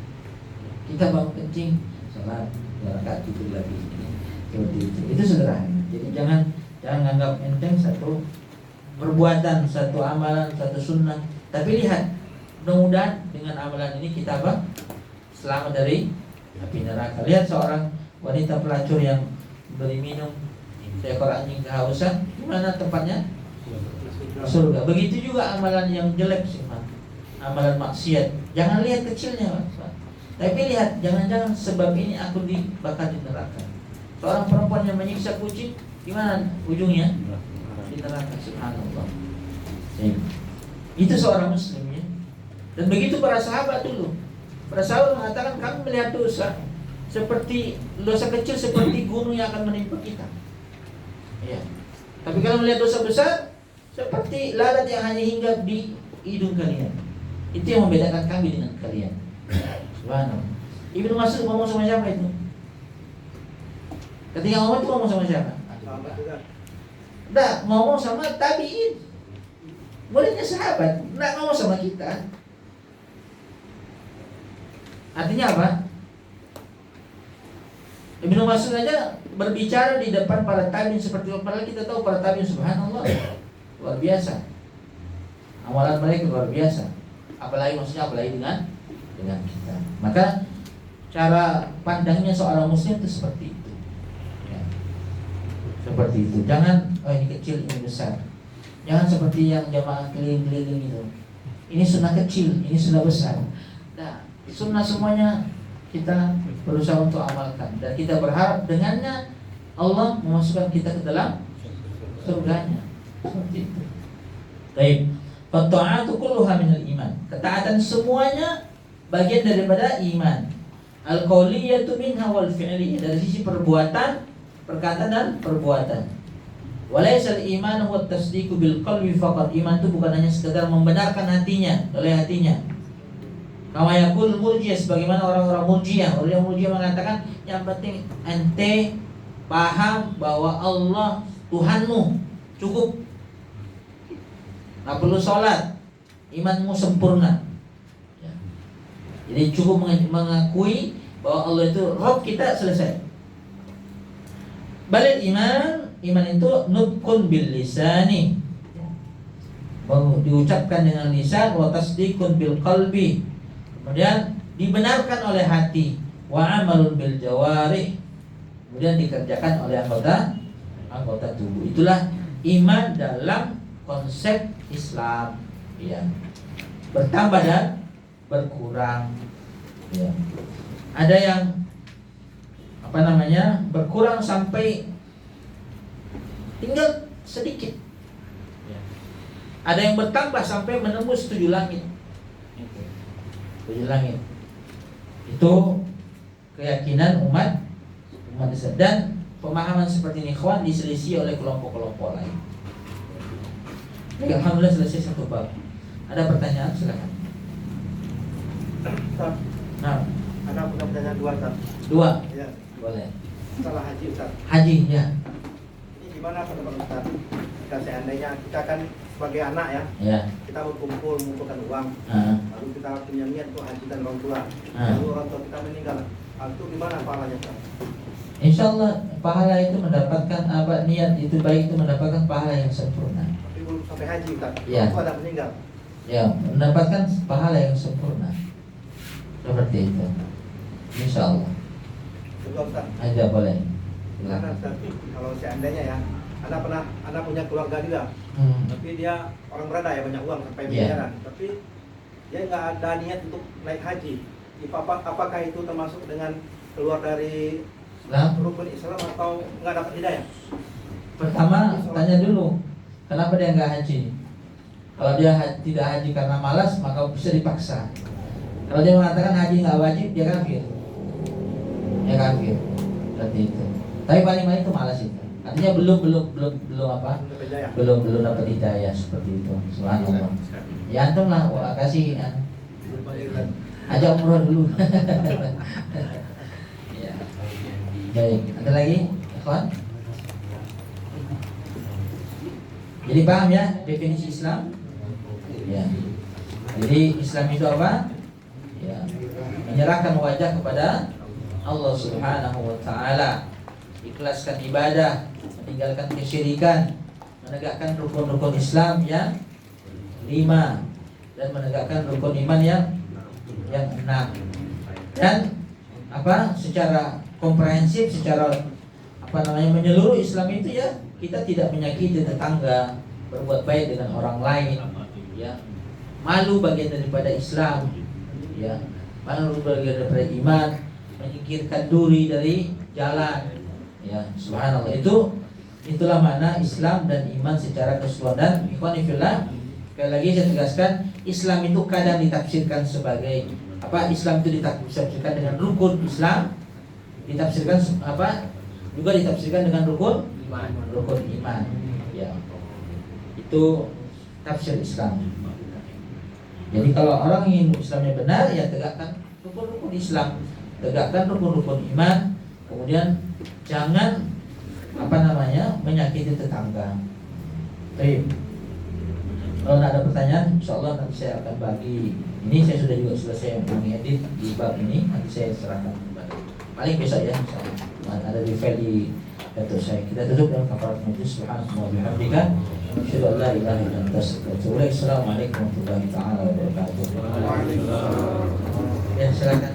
Kita bangun kencing, sholat 2 rakaat itu lagi. Seperti itu sederhana. Jadi jangan anggap enteng satu perbuatan, satu amalan, satu sunnah. Tapi lihat, mudah-mudahan dengan amalan ini kita selamat dari api neraka. Lihat seorang wanita pelacur yang beri minum seekor anjing kehausan, gimana tempatnya? Surga. Begitu juga amalan yang jelek sih, amalan maksiat. Jangan lihat kecilnya, Pak. Tapi lihat, jangan-jangan sebab ini aku dibakar di neraka. Seorang perempuan yang menyiksa kucing, gimana ujungnya? Di neraka, subhanallah. Itu seorang muslim ya. Dan begitu para sahabat dulu. Para sahabat mengatakan, kami melihat dosa kecil seperti gunung yang akan menimpa kita. Ya. Tapi kalau melihat dosa besar seperti lalat yang hanya hinggap di hidung kalian. Itu yang membedakan kami dengan kalian. Subhanallah. Ibnu Mas'ud ngomong sama siapa itu? Ketika ngomong itu ngomong sama siapa? Nah, ngomong sama tabi'in. Muridnya sahabat, nggak ngomong sama kita. Artinya apa? Ibnu Mas'ud aja berbicara di depan para tabi'in seperti itu. Padahal kita tahu para tabi'in, subhanallah, luar biasa. Amalan mereka luar biasa. Apalagi dengan kita. Maka cara pandangnya seorang muslim itu seperti itu. Ya. Seperti itu. Jangan ini kecil, ini besar. Jangan seperti yang jamaah keliling-keliling itu. Ini sunnah kecil, ini sunnah besar. Nah, sunnah semuanya kita berusaha untuk amalkan, dan kita berharap dengannya Allah memasukkan kita ke dalam surganya. Seperti itu. Baik. Ta'atu kulluha minal iman. Ketaatan semuanya bagian daripada iman. Al-qauliyatu minha wal fi'liyah, dari sisi perbuatan, perkataan dan perbuatan. Walaysa al-iman huwa at-tasdiqu bil qalbi faqat. Iman itu bukan hanya sekedar membenarkan hatinya, oleh hatinya. Kama yaqul murji'ah, sebagaimana orang-orang murji'ah. Orang murji'ah mengatakan yang penting ente paham bahwa Allah Tuhanmu, cukup. Nggak perlu sholat, imanmu sempurna ya. Jadi cukup mengakui bahwa Allah itu Rabb kita, selesai. Balik iman itu nutqun bil lisani, diucapkan dengan lisan, wa tasdiqun bil qalbi, kemudian dibenarkan oleh hati, wa amalun bil jawarih, kemudian dikerjakan oleh anggota tubuh. Itulah iman dalam konsep Islam ya. Bertambah dan berkurang ya. Ada yang berkurang sampai tinggal sedikit ya. Ada yang bertambah sampai menembus 7 langit. 7 langit. Itu keyakinan umat Islam. Dan pemahaman seperti ini ikhwan diselisih oleh kelompok-kelompok lain. Alhamdulillah selesai 1 bab. Ada pertanyaan, silakan. Nah, ada pertanyaan 2, Ustaz. 2. Ya. Boleh. Masalah haji, Ustaz. Haji, ya. Ini gimana pendapat Ustaz? Jika seandainya kita kan sebagai anak ya, Ya. kita berkumpul mengumpulkan uang, lalu kita punya niat untuk haji dan orang tua, lalu orang tua kita meninggal, itu gimana pahalanya, Ustaz? Insya Allah pahala itu mendapatkan niat itu baik, itu mendapatkan pahala yang sempurna. Tapi belum sampai haji, Ustaz. Ya. Itu ada meninggal. Ya, mendapatkan pahala yang sempurna. Seperti itu. Insya Allah. Betul, Ustaz. Aja boleh. Karena kalau seandainya ya, Anda punya keluarga juga, tapi dia orang berada ya, banyak uang sampai miliaran, tapi dia nggak ada niat untuk naik haji. Apakah itu termasuk dengan keluar dari rukun Islam atau nggak dapat hidayah? Pertama tanya dulu, kenapa dia nggak haji? Kalau dia tidak haji karena malas, maka bisa dipaksa. Kalau dia mengatakan haji nggak wajib, dia kafir. Dia kafir. Seperti itu. Tapi paling itu malas itu. Artinya belum apa? Belum dapat hidayah seperti itu. Subhanallah. Ya antum lah, kasih ajak umroh dulu. Ya. Baik, ada lagi, ikhwan? Jadi paham ya definisi Islam? Ya. Jadi Islam itu apa? Ya, menyerahkan wajah kepada Allah Subhanahu wa taala, ikhlaskan ibadah, meninggalkan kesyirikan, menegakkan rukun-rukun Islam yang 5 dan menegakkan rukun iman yang 6. Dan apa? Secara komprehensif, secara menyeluruh Islam itu ya, kita tidak menyakiti tetangga, berbuat baik dengan orang lain, ya. Malu bagian daripada Islam, ya. Malu bagian daripada iman, menyingkirkan duri dari jalan, ya. Subhanallah, itulah mana Islam dan iman secara keseluruhan. Dan ikhwan fillah, sekali lagi saya tegaskan, Islam itu kadang ditafsirkan sebagai apa? Islam itu ditafsirkan dengan rukun Islam, ditafsirkan apa? Juga ditafsirkan dengan rukun iman, ya. Itu tafsir Islam. Jadi kalau orang ingin Islamnya benar, ya tegakkan rukun-rukun Islam, tegakkan rukun-rukun iman, kemudian jangan menyakiti tetangga. Baik. Kalau ada pertanyaan, insya Allah nanti saya akan bagi. Ini saya sudah juga selesai mengedit di bab ini, nanti saya serahkan kembali. Paling besok ya, misalnya ada di file di laptop saya. Kita tutup dengan kafarat majlis. Subhanallahi wa bihamdika, asyhadu an la ilaha illa anta, astaghfiruka wa atubu ilaik. Assalamualaikum warahmatullahi taala wabarakatuh. Ya, silakan.